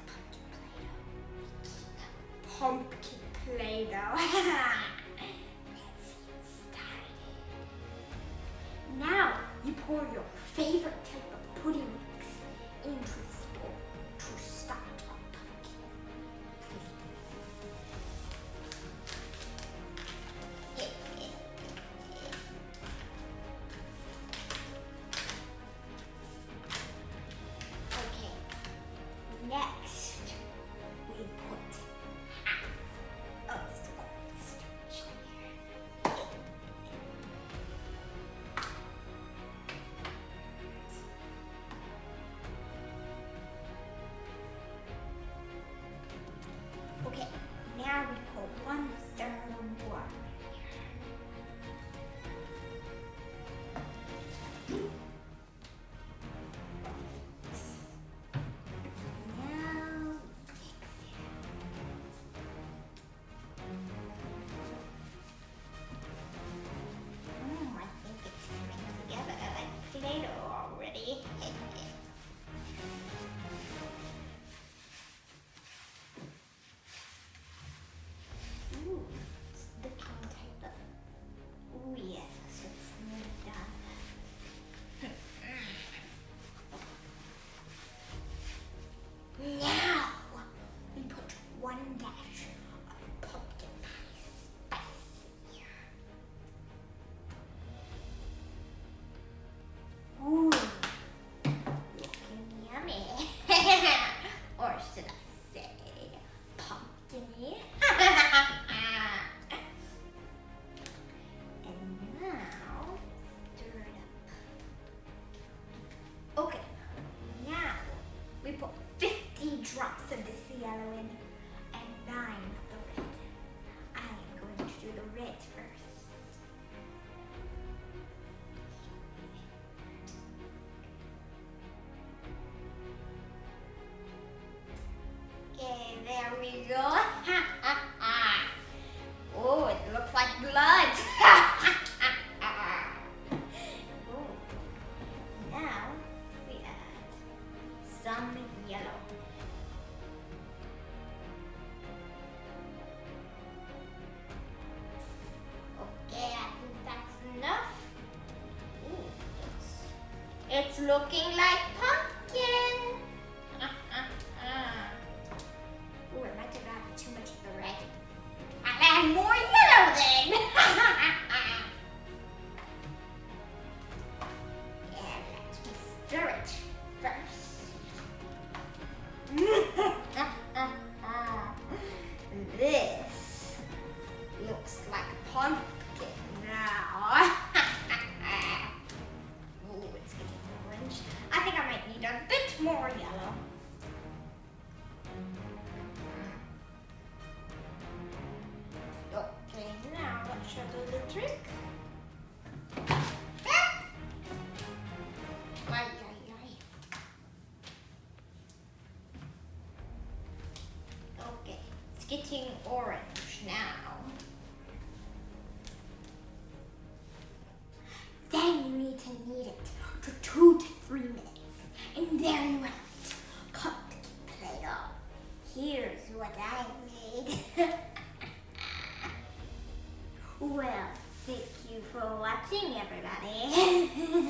pumpkin Play-Doh. Let's get started. Now, you pour your favorite type of pudding mix into this bowl to start our pumpkin Play-Doh. Okay, next we put half of this cornstarch here. Okay, now we put 1/3 of water here. Now mix it. I think it's coming together like Play-Doh already. Ooh, it's looking type of. Ooh, yeah, so it's nearly done. Now we put 1 dash of pumpkin pie spice here. Ooh, looking yummy. Or should I say pumpkin-y? And now stir it up. Okay, now we put 50 drops of this yellow in and 9 of the red. I am going to do the red first. Okay, there we go. Oh, it looks like blood. Ooh. Now we add some yellow. Okay, I think that's enough. Ooh, it's looking like pumpkin. Ooh, I might have added too much of the red. I'll add more yellow then. Yeah, let me stir it first. This looks like pumpkin now. Ooh, it's getting orange. I think I might need a bit more yellow. Okay, now let's show do the trick. Ay, ay, ay. Okay, it's getting orange now. Then you need to knead it for 2 to 3 minutes. And there you have Well, thank you for watching, everybody.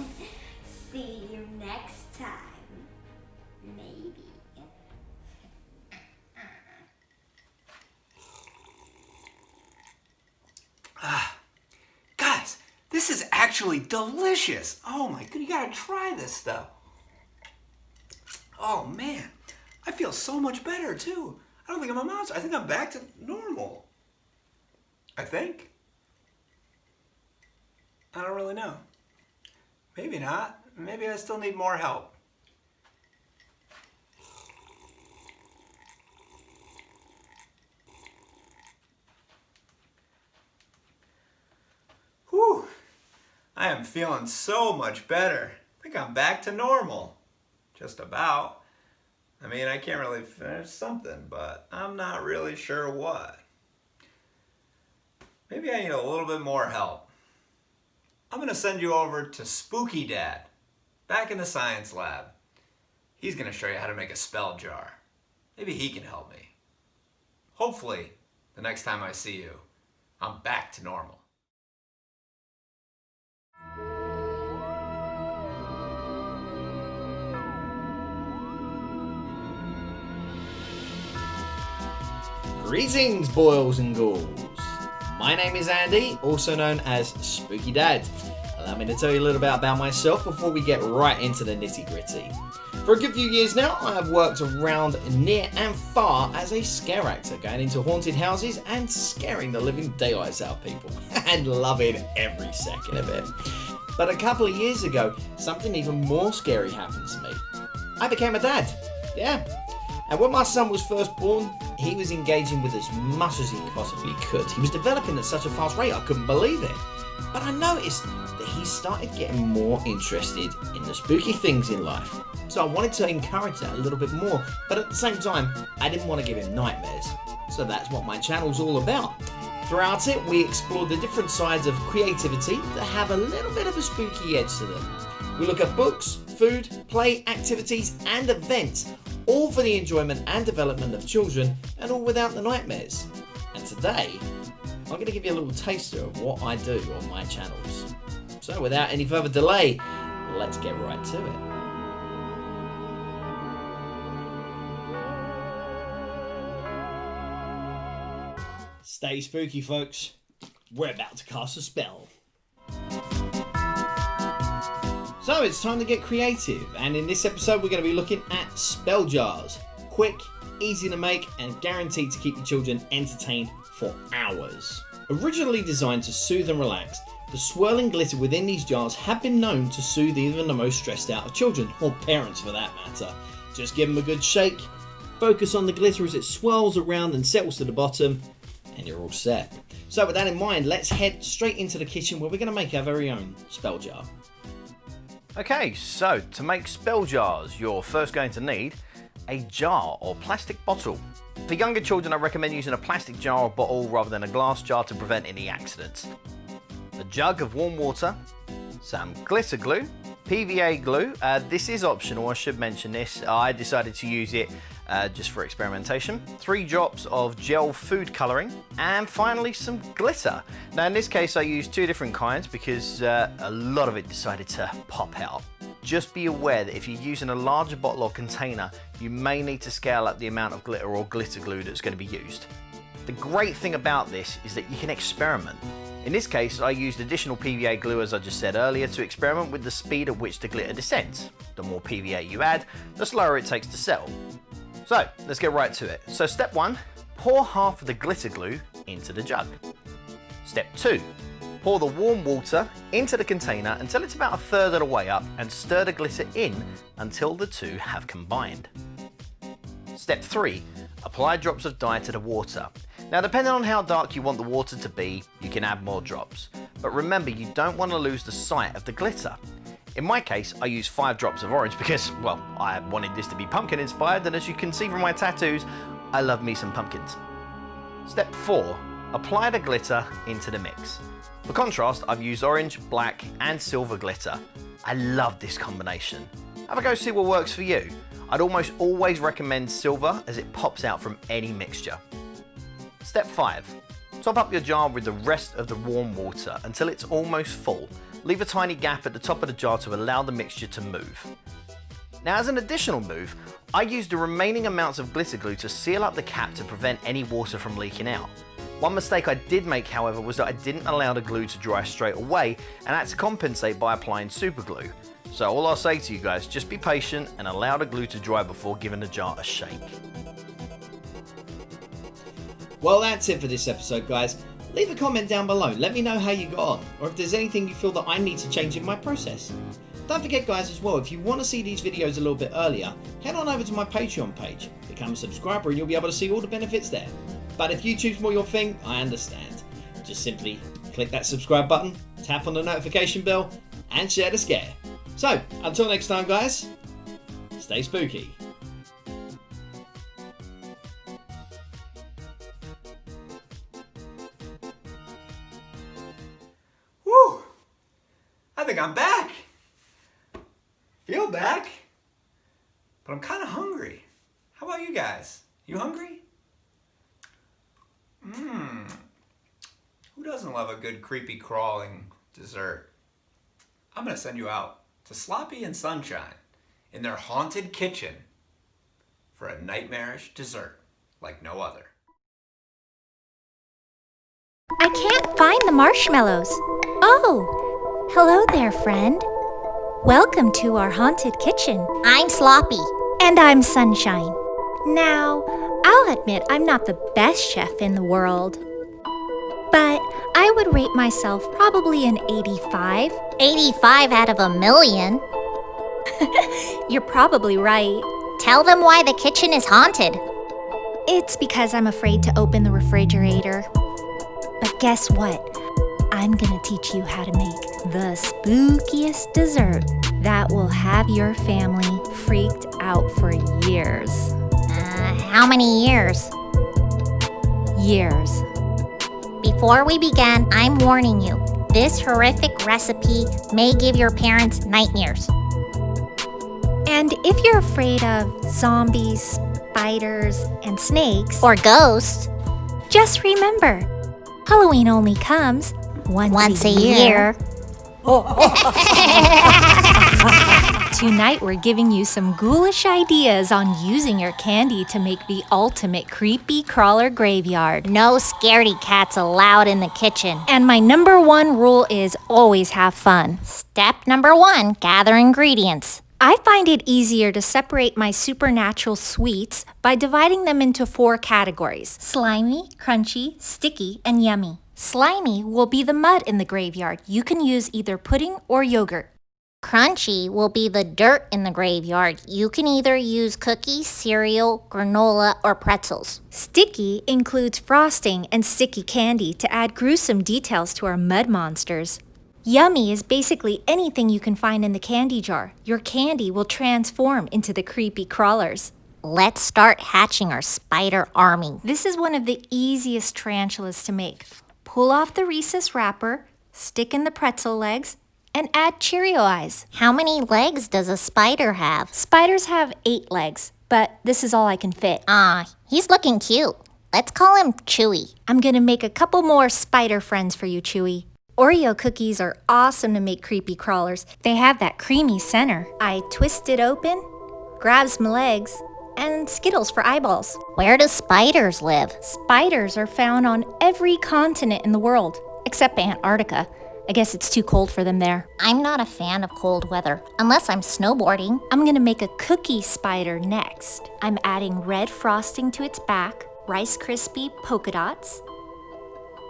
See you next time. Maybe. Guys, this is actually delicious. Oh my god, you gotta try this stuff. Oh man, I feel so much better too. I don't think I'm a monster. I think I'm back to normal. I think. I don't really know. Maybe not. Maybe I still need more help. Whew. I am feeling so much better. I think I'm back to normal. Just about. I mean, I can't really finish something, but I'm not really sure what. Maybe I need a little bit more help. I'm gonna send you over to Spooky Dad, back in the science lab. He's gonna show you how to make a spell jar. Maybe he can help me. Hopefully, the next time I see you, I'm back to normal. Greetings, boils and ghouls. My name is Andy, also known as Spooky Dad. Allow me to tell you a little bit about myself before we get right into the nitty gritty. For a good few years now, I have worked around near and far as a scare actor, going into haunted houses and scaring the living daylights out of people, and loving every second of it. But a couple of years ago, something even more scary happened to me. I became a dad, yeah. And when my son was first born, he was engaging with as much as he possibly could. He was developing at such a fast rate, I couldn't believe it. But I noticed that he started getting more interested in the spooky things in life. So I wanted to encourage that a little bit more, but at the same time, I didn't want to give him nightmares. So that's what my channel's all about. Throughout it, we explore the different sides of creativity that have a little bit of a spooky edge to them. We look at books, food, play, activities, and events, all for the enjoyment and development of children, and all without the nightmares. And today, I'm going to give you a little taster of what I do on my channels. So without any further delay, let's get right to it. Stay spooky, folks. We're about to cast a spell. So it's time to get creative, and in this episode we're going to be looking at spell jars. Quick, easy to make, and guaranteed to keep your children entertained for hours. Originally designed to soothe and relax, the swirling glitter within these jars have been known to soothe even the most stressed out of children, or parents for that matter. Just give them a good shake, focus on the glitter as it swirls around and settles to the bottom, and you're all set. So with that in mind, let's head straight into the kitchen where we're going to make our very own spell jar. Okay, so to make spell jars, you're first going to need a jar or plastic bottle. For younger children, I recommend using a plastic jar or bottle rather than a glass jar to prevent any accidents. A jug of warm water, some glitter glue, PVA glue. This is optional, I should mention this. I decided to use it just for experimentation. 3 drops of gel food colouring, and finally some glitter. Now in this case I used 2 different kinds because a lot of it decided to pop out. Just be aware that if you're using a larger bottle or container, you may need to scale up the amount of glitter or glitter glue that's going to be used. The great thing about this is that you can experiment. In this case, I used additional PVA glue, as I just said earlier, to experiment with the speed at which the glitter descends. The more PVA you add, the slower it takes to settle. So, let's get right to it. So step 1, pour half of the glitter glue into the jug. Step 2, pour the warm water into the container until it's about a third of the way up and stir the glitter in until the two have combined. Step 3, apply drops of dye to the water. Now depending on how dark you want the water to be, you can add more drops. But remember, you don't want to lose the sight of the glitter. In my case, I used 5 drops of orange because, well, I wanted this to be pumpkin inspired, and as you can see from my tattoos, I love me some pumpkins. Step 4, apply the glitter into the mix. For contrast, I've used orange, black, and silver glitter. I love this combination. Have a go see what works for you. I'd almost always recommend silver as it pops out from any mixture. Step 5, Top up your jar with the rest of the warm water until it's almost full. Leave a tiny gap at the top of the jar to allow the mixture to move. Now, as an additional move, I used the remaining amounts of glitter glue to seal up the cap to prevent any water from leaking out. One mistake I did make, however, was that I didn't allow the glue to dry straight away and had to compensate by applying super glue. So all I'll say to you guys, just be patient and allow the glue to dry before giving the jar a shake. Well, that's it for this episode, guys. Leave a comment down below, let me know how you got on, or if there's anything you feel that I need to change in my process. Don't forget, guys, as well, if you want to see these videos a little bit earlier, head on over to my Patreon page, become a subscriber and you'll be able to see all the benefits there. But if YouTube's more your thing, I understand. Just simply click that subscribe button, tap on the notification bell, and share the scare. So, until next time, guys, stay spooky. Whew! I think I'm back. Feel back. But I'm kind of hungry. How about you guys? You hungry? Who doesn't love a good creepy crawling dessert? I'm gonna send you out to Sloppy and Sunshine in their haunted kitchen for a nightmarish dessert like no other. I can't find the marshmallows. Oh, hello there, friend. Welcome to our haunted kitchen. I'm Sloppy. And I'm Sunshine. Now, I'll admit I'm not the best chef in the world, but I would rate myself probably an 85. 85 out of 1,000,000. You're probably right. Tell them why the kitchen is haunted. It's because I'm afraid to open the refrigerator. But guess what? I'm gonna teach you how to make the spookiest dessert that will have your family freaked out for years. How many years? Years. Before we begin, I'm warning you. This horrific recipe may give your parents nightmares. And if you're afraid of zombies, spiders, and snakes, or ghosts, just remember, Halloween only comes once a year. Tonight we're giving you some ghoulish ideas on using your candy to make the ultimate creepy crawler graveyard. No scaredy cats allowed in the kitchen. And my number one rule is always have fun. Step number 1, gather ingredients. I find it easier to separate my supernatural sweets by dividing them into 4 categories: slimy, crunchy, sticky, and yummy. Slimy will be the mud in the graveyard. You can use either pudding or yogurt. Crunchy will be the dirt in the graveyard. You can either use cookies, cereal, granola, or pretzels. Sticky includes frosting and sticky candy to add gruesome details to our mud monsters. Yummy is basically anything you can find in the candy jar. Your candy will transform into the creepy crawlers. Let's start hatching our spider army. This is one of the easiest tarantulas to make. Pull off the rhesus wrapper, stick in the pretzel legs, and add Cheerio eyes. How many legs does a spider have? Spiders have 8 legs, but this is all I can fit. He's looking cute. Let's call him Chewy. I'm gonna make a couple more spider friends for you, Chewy. Oreo cookies are awesome to make creepy crawlers. They have that creamy center. I twist it open, grab some legs, and Skittles for eyeballs. Where do spiders live? Spiders are found on every continent in the world, except Antarctica. I guess it's too cold for them there. I'm not a fan of cold weather, unless I'm snowboarding. I'm gonna make a cookie spider next. I'm adding red frosting to its back, Rice Krispie polka dots,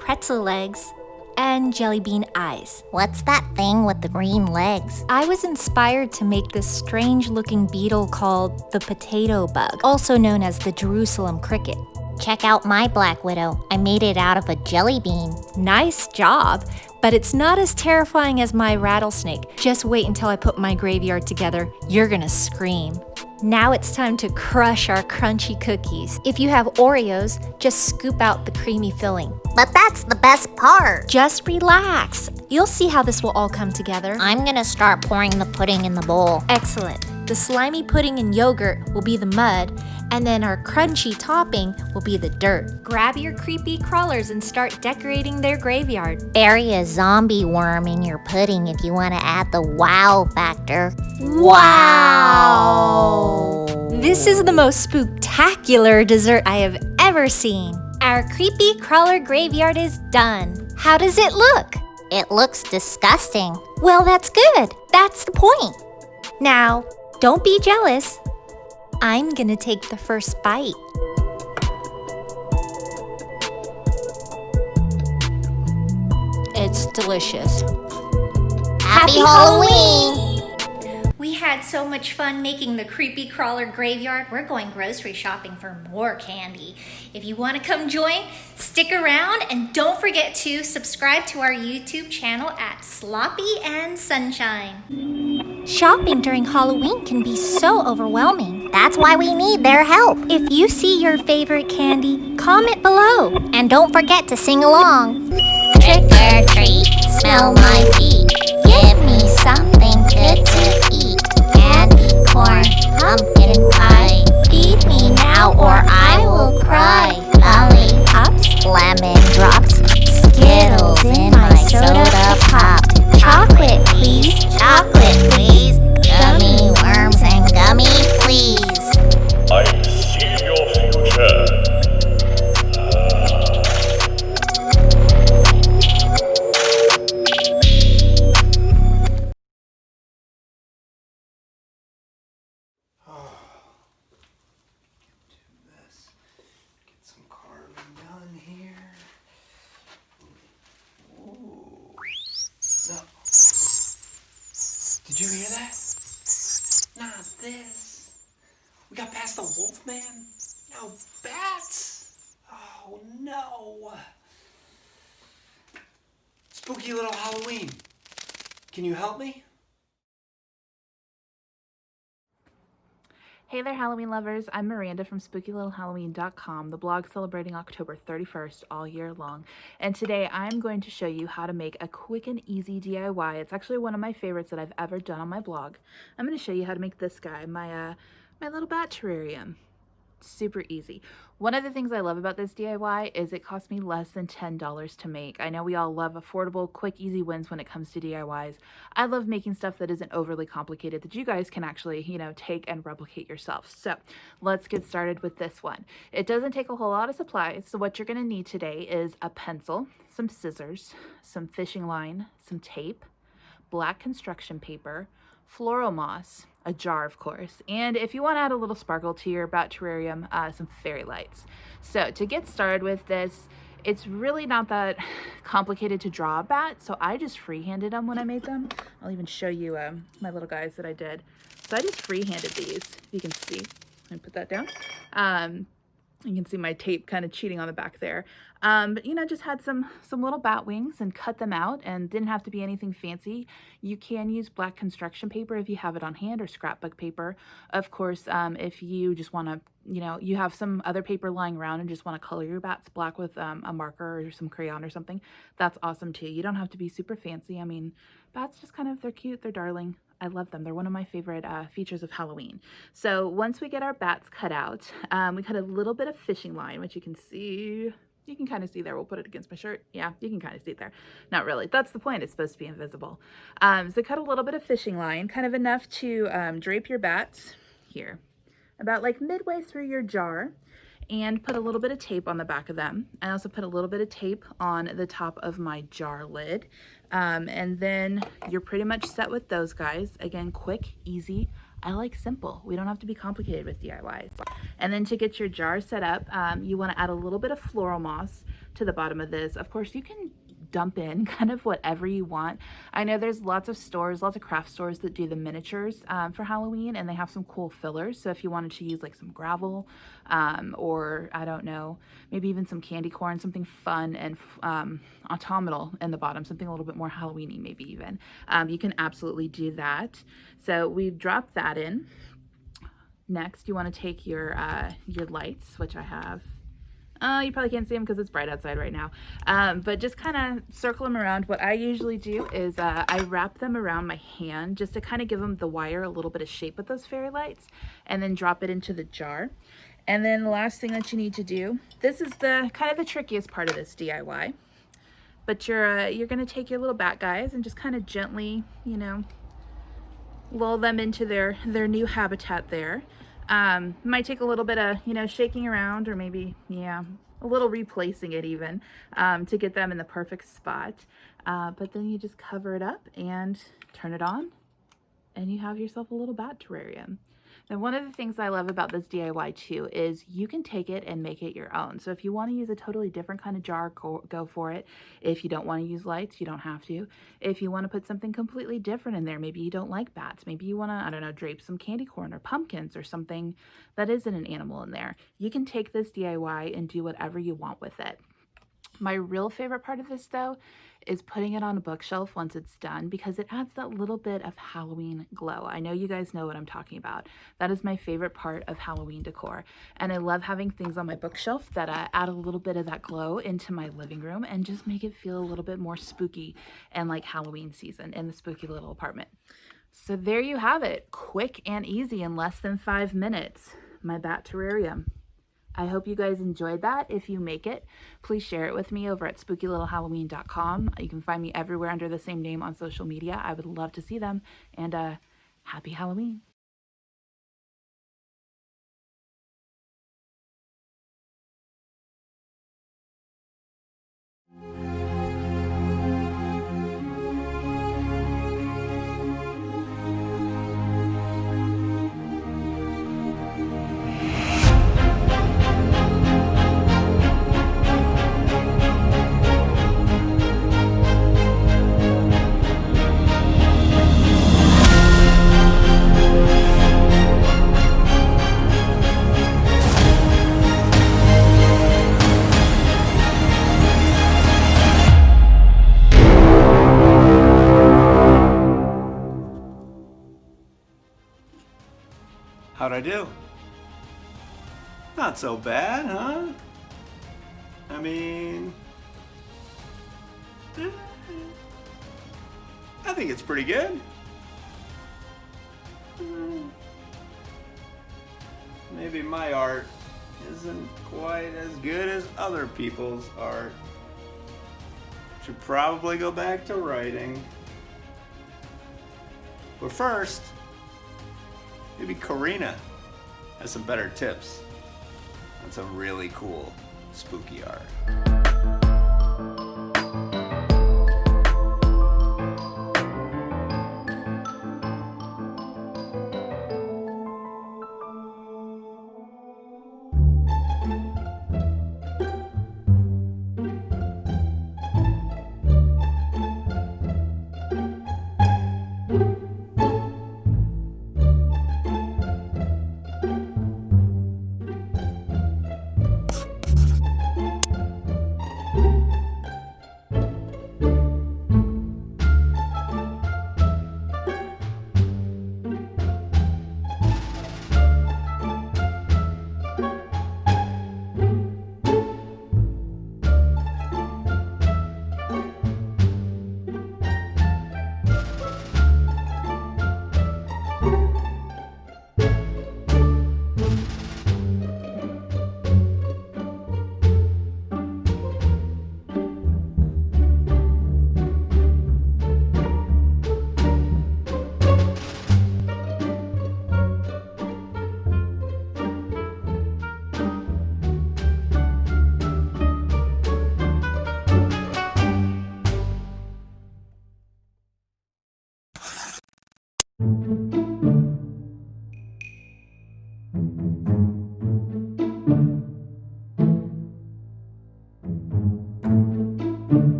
pretzel legs, and jelly bean eyes. What's that thing with the green legs? I was inspired to make this strange-looking beetle called the potato bug, also known as the Jerusalem cricket. Check out my Black Widow. I made it out of a jelly bean. Nice job, but it's not as terrifying as my rattlesnake. Just wait until I put my graveyard together. You're gonna scream. Now it's time to crush our crunchy cookies. If you have Oreos, just scoop out the creamy filling. But that's the best part. Just relax. You'll see how this will all come together. I'm gonna start pouring the pudding in the bowl. Excellent. The slimy pudding and yogurt will be the mud, and then our crunchy topping will be the dirt. Grab your creepy crawlers and start decorating their graveyard. Bury a zombie worm in your pudding if you want to add the wow factor. Wow! This is the most spooktacular dessert I have ever seen. Our creepy crawler graveyard is done. How does it look? It looks disgusting. Well, that's good. That's the point. Now, don't be jealous. I'm gonna take the first bite. It's delicious. Happy Halloween! We had so much fun making the creepy crawler graveyard. We're going grocery shopping for more candy. If you want to come join, stick around and don't forget to subscribe to our YouTube channel at Sloppy and Sunshine. Shopping during Halloween can be so overwhelming. That's why we need their help. If you see your favorite candy, comment below. And don't forget to sing along. Trick or treat, smell my feet. Give me something good to eat. Candy, corn, pumpkin pie. Feed me now or I will cry. Lollipops, lemon drops. Skittles in my soda pop. Chocolate please, chocolate please. Gummy worms and gummy fleas. I see your future. Did you hear that? Not this. We got past the wolfman. Now bats. Oh no. Spooky little Halloween. Can you help me? Hey there, Halloween lovers. I'm Miranda from SpookyLittleHalloween.com, the blog celebrating October 31st all year long. And today I'm going to show you how to make a quick and easy DIY. It's actually one of my favorites that I've ever done on my blog. I'm going to show you how to make this guy, my little bat terrarium. Super easy. One of the things I love about this DIY is it cost me less than $10 to make. I know we all love affordable, quick, easy wins when it comes to DIYs. I love making stuff that isn't overly complicated that you guys can actually, take and replicate yourself. So let's get started with this one. It doesn't take a whole lot of supplies. So what you're going to need today is a pencil, some scissors, some fishing line, some tape, black construction paper, floral moss, a jar of course, and if you want to add a little sparkle to your bat terrarium, some fairy lights. So to get started with this, it's really not that complicated to draw a bat, so I just freehanded them when I made them. I'll even show you my little guys that I did. So I just freehanded these, you can see. Let me put that down. You can see my tape kind of cheating on the back there. But just had some little bat wings and cut them out, and didn't have to be anything fancy. You can use black construction paper if you have it on hand, or scrapbook paper. Of course, if you just want to, you have some other paper lying around and just want to color your bats black with a marker or some crayon or something, that's awesome too. You don't have to be super fancy. I mean, bats just they're cute, they're darling. I love them. They're one of my favorite features of Halloween. So once we get our bats cut out, we cut a little bit of fishing line, which you can see. You can kind of see there. We'll put it against my shirt. Yeah, you can kind of see it there. Not really. That's the point. It's supposed to be invisible. So cut a little bit of fishing line, kind of enough to drape your bats here, about like midway through your jar, and put a little bit of tape on the back of them. I also put a little bit of tape on the top of my jar lid. And then you're pretty much set with those guys. Again, quick, easy. I like simple. We don't have to be complicated with DIYs. And then to get your jar set up, you want to add a little bit of floral moss to the bottom of this. Of course, you can dump in kind of whatever you want. I know there's lots of stores, lots of craft stores that do the miniatures for Halloween, and they have some cool fillers. So if you wanted to use like some gravel, or I don't know, maybe even some candy corn, something fun and autumnal in the bottom, something a little bit more Halloween-y maybe even, you can absolutely do that. So we've dropped that in. Next, you want to take your lights, which I have You probably can't see them because it's bright outside right now. But just kind of circle them around. What I usually do is I wrap them around my hand just to kind of give them the wire a little bit of shape with those fairy lights, and then drop it into the jar. And then the last thing that you need to do, this is the kind of the trickiest part of this DIY, but you're gonna take your little bat guys and just kind of gently, you know, lull them into their new habitat there. Might take a little bit of, you know, shaking around, or maybe, yeah, a little replacing it even, to get them in the perfect spot. But then you just cover it up and turn it on, and you have yourself a little bat terrarium. Now, one of the things I love about this DIY too is you can take it and make it your own. So if you want to use a totally different kind of jar, go for it. If you don't want to use lights, you don't have to. If you want to put something completely different in there, maybe you don't like bats, maybe you want to, I don't know, drape some candy corn or pumpkins or something that isn't an animal in there, you can take this DIY and do whatever you want with it. My real favorite part of this, though, is putting it on a bookshelf once it's done, because it adds that little bit of Halloween glow. I know you guys know what I'm talking about. That is my favorite part of Halloween decor. And I love having things on my bookshelf that add a little bit of that glow into my living room and just make it feel a little bit more spooky and like Halloween season in the spooky little apartment. So there you have it. Quick and easy in less than 5 minutes. My bat terrarium. I hope you guys enjoyed that. If you make it, please share it with me over at spookylittlehalloween.com. You can find me everywhere under the same name on social media. I would love to see them. And happy Halloween. How'd I do? Not so bad, huh? I mean, I think it's pretty good. Maybe my art isn't quite as good as other people's art. Should probably go back to writing. But first, maybe Corina has some better tips on some really cool spooky art.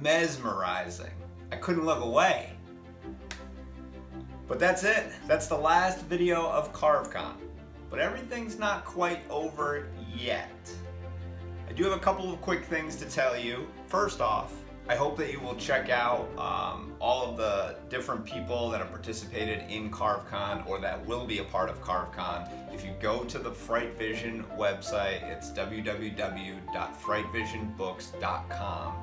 mesmerizing. I couldn't look away. But that's it. That's the last video of Carve Con. But everything's not quite over yet. I do have a couple of quick things to tell you. First off, I hope that you will check out all of the different people that have participated in Carve Con or that will be a part of Carve Con. If you go to the FrightVision website, it's www.frightvisionbooks.com.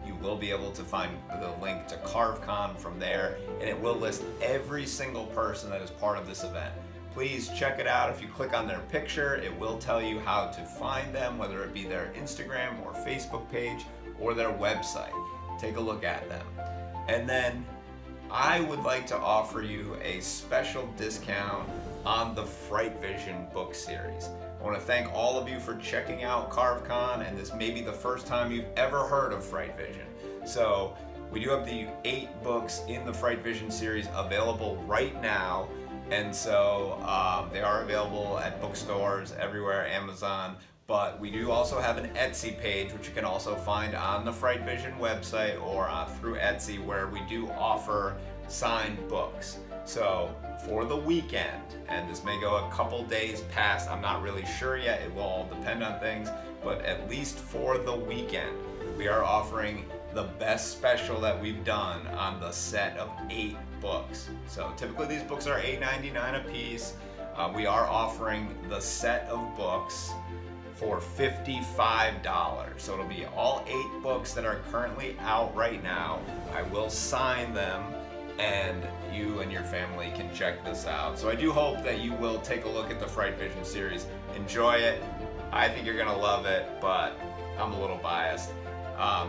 You will be able to find the link to Carve Con from there, and it will list every single person that is part of this event. Please check it out. If you click on their picture, it will tell you how to find them, whether it be their Instagram or Facebook page or their website. Take a look at them. And then I would like to offer you a special discount on the FrightVision book series. I want to thank all of you for checking out Carve Con, and this may be the first time you've ever heard of FrightVision. So we do have the 8 books in the FrightVision series available right now. And so they are available at bookstores everywhere, Amazon, but we do also have an Etsy page, which you can also find on the FrightVision website or through Etsy, where we do offer signed books. So for the weekend, and this may go a couple days past, I'm not really sure yet, it will all depend on things, but at least for the weekend, we are offering the best special that we've done on the set of 8 books. So typically these books are $8.99 a piece. We are offering the set of books for $55. So it'll be all 8 books that are currently out right now. I will sign them and you and your family can check this out. So I do hope that you will take a look at the FrightVision series. Enjoy it. I think you're gonna love it, but I'm a little biased.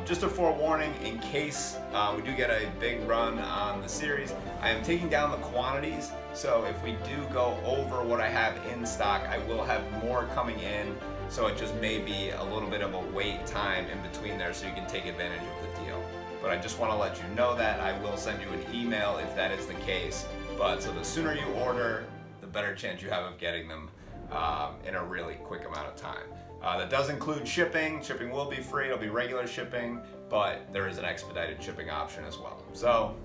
Just a forewarning, in case we do get a big run on the series, I am taking down the quantities, so if we do go over what I have in stock, I will have more coming in, so it just may be a little bit of a wait time in between there so you can take advantage of the deal. But I just want to let you know that I will send you an email if that is the case, but so the sooner you order, the better chance you have of getting them in a really quick amount of time. That does include shipping. Shipping will be free. It'll be regular shipping, but there is an expedited shipping option as well. So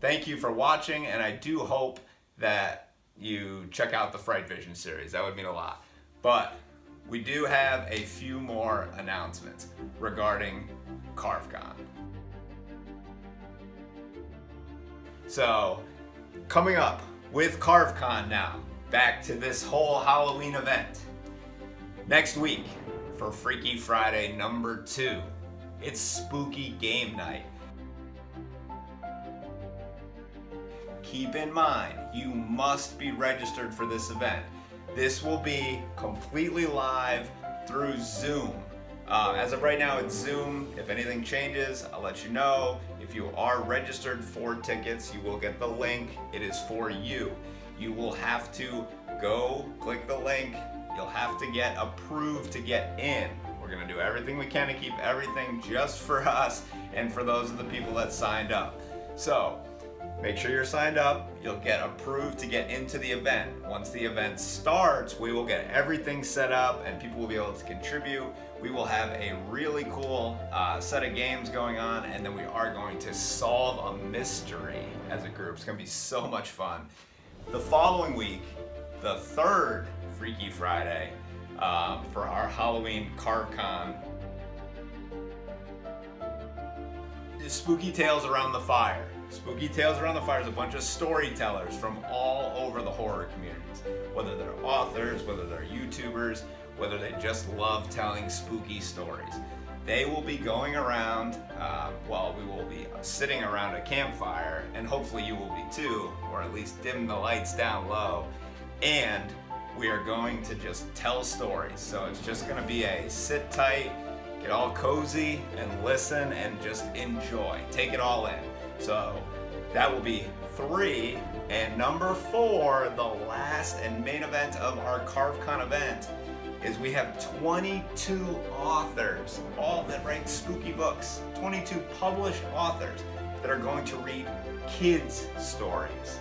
thank you for watching, and I do hope that you check out the FrightVision series. That would mean a lot. But we do have a few more announcements regarding Carve Con. So coming up with Carve Con now, back to this whole Halloween event. Next week, for Freaky Friday number 2, it's Spooky Game Night. Keep in mind, you must be registered for this event. This will be completely live through Zoom. As of right now, it's Zoom. If anything changes, I'll let you know. If you are registered for tickets, you will get the link. It is for you. You will have to go click the link. You'll have to get approved to get in. We're gonna do everything we can to keep everything just for us and for those of the people that signed up. So make sure you're signed up. You'll get approved to get into the event. Once the event starts, we will get everything set up and people will be able to contribute. We will have a really cool set of games going on, and then we are going to solve a mystery as a group. It's gonna be so much fun. The following week, the 3rd Freaky Friday, for our Halloween Carve Con, is Spooky Tales Around the Fire. Spooky Tales Around the Fire is a bunch of storytellers from all over the horror communities. Whether they're authors, whether they're YouTubers, whether they just love telling spooky stories. They will be going around, we will be sitting around a campfire, and hopefully you will be too, or at least dim the lights down low, and we are going to just tell stories. So it's just gonna be a sit tight, get all cozy, and listen, and just enjoy. Take it all in. So that will be 3, and number 4, the last and main event of our Carve Con event, is we have 22 authors, all that write spooky books, 22 published authors that are going to read kids' stories.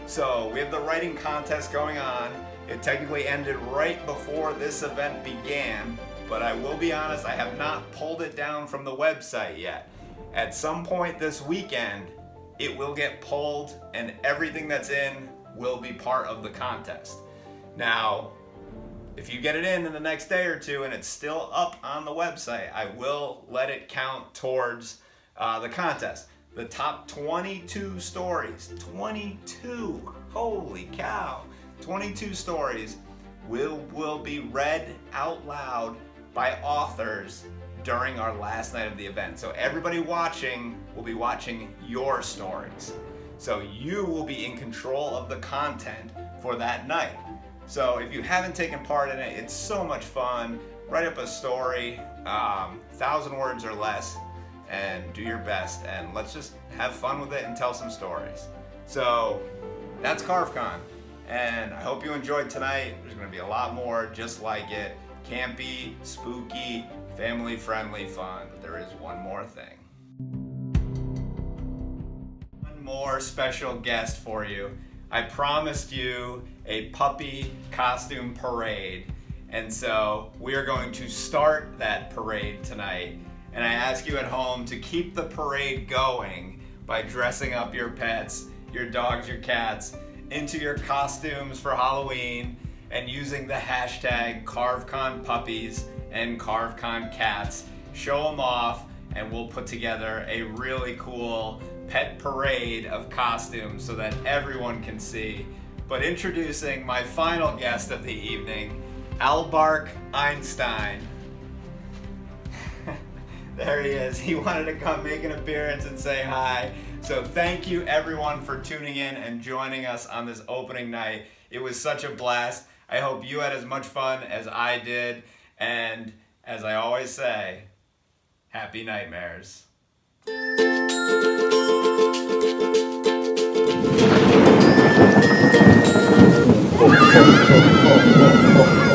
So we have the writing contest going on. It technically ended right before this event began, but I will be honest, I have not pulled it down from the website yet. At some point this weekend, it will get pulled and everything that's in will be part of the contest. Now, if you get it in the next day or two and it's still up on the website, I will let it count towards the contest. The top 22 stories, 22, holy cow, 22 stories will be read out loud by authors during our last night of the event. So everybody watching will be watching your stories. So you will be in control of the content for that night. So if you haven't taken part in it, it's so much fun. Write up a story, 1,000 words or less, and do your best. And let's just have fun with it and tell some stories. So that's Carve Con. And I hope you enjoyed tonight. There's gonna be a lot more just like it. Campy, spooky, family-friendly fun. But there is one more thing. One more special guest for you. I promised you a puppy costume parade. And so we are going to start that parade tonight. And I ask you at home to keep the parade going by dressing up your pets, your dogs, your cats, into your costumes for Halloween and using the hashtag CarveConPuppies and CarveConCats. Show them off and we'll put together a really cool pet parade of costumes so that everyone can see. But introducing my final guest of the evening, Albark Einstein. There he is. He wanted to come make an appearance and say hi. So thank you everyone for tuning in and joining us on this opening night. It was such a blast. I hope you had as much fun as I did. And as I always say, happy nightmares. Ho, ho, ho, ho, ho, ho.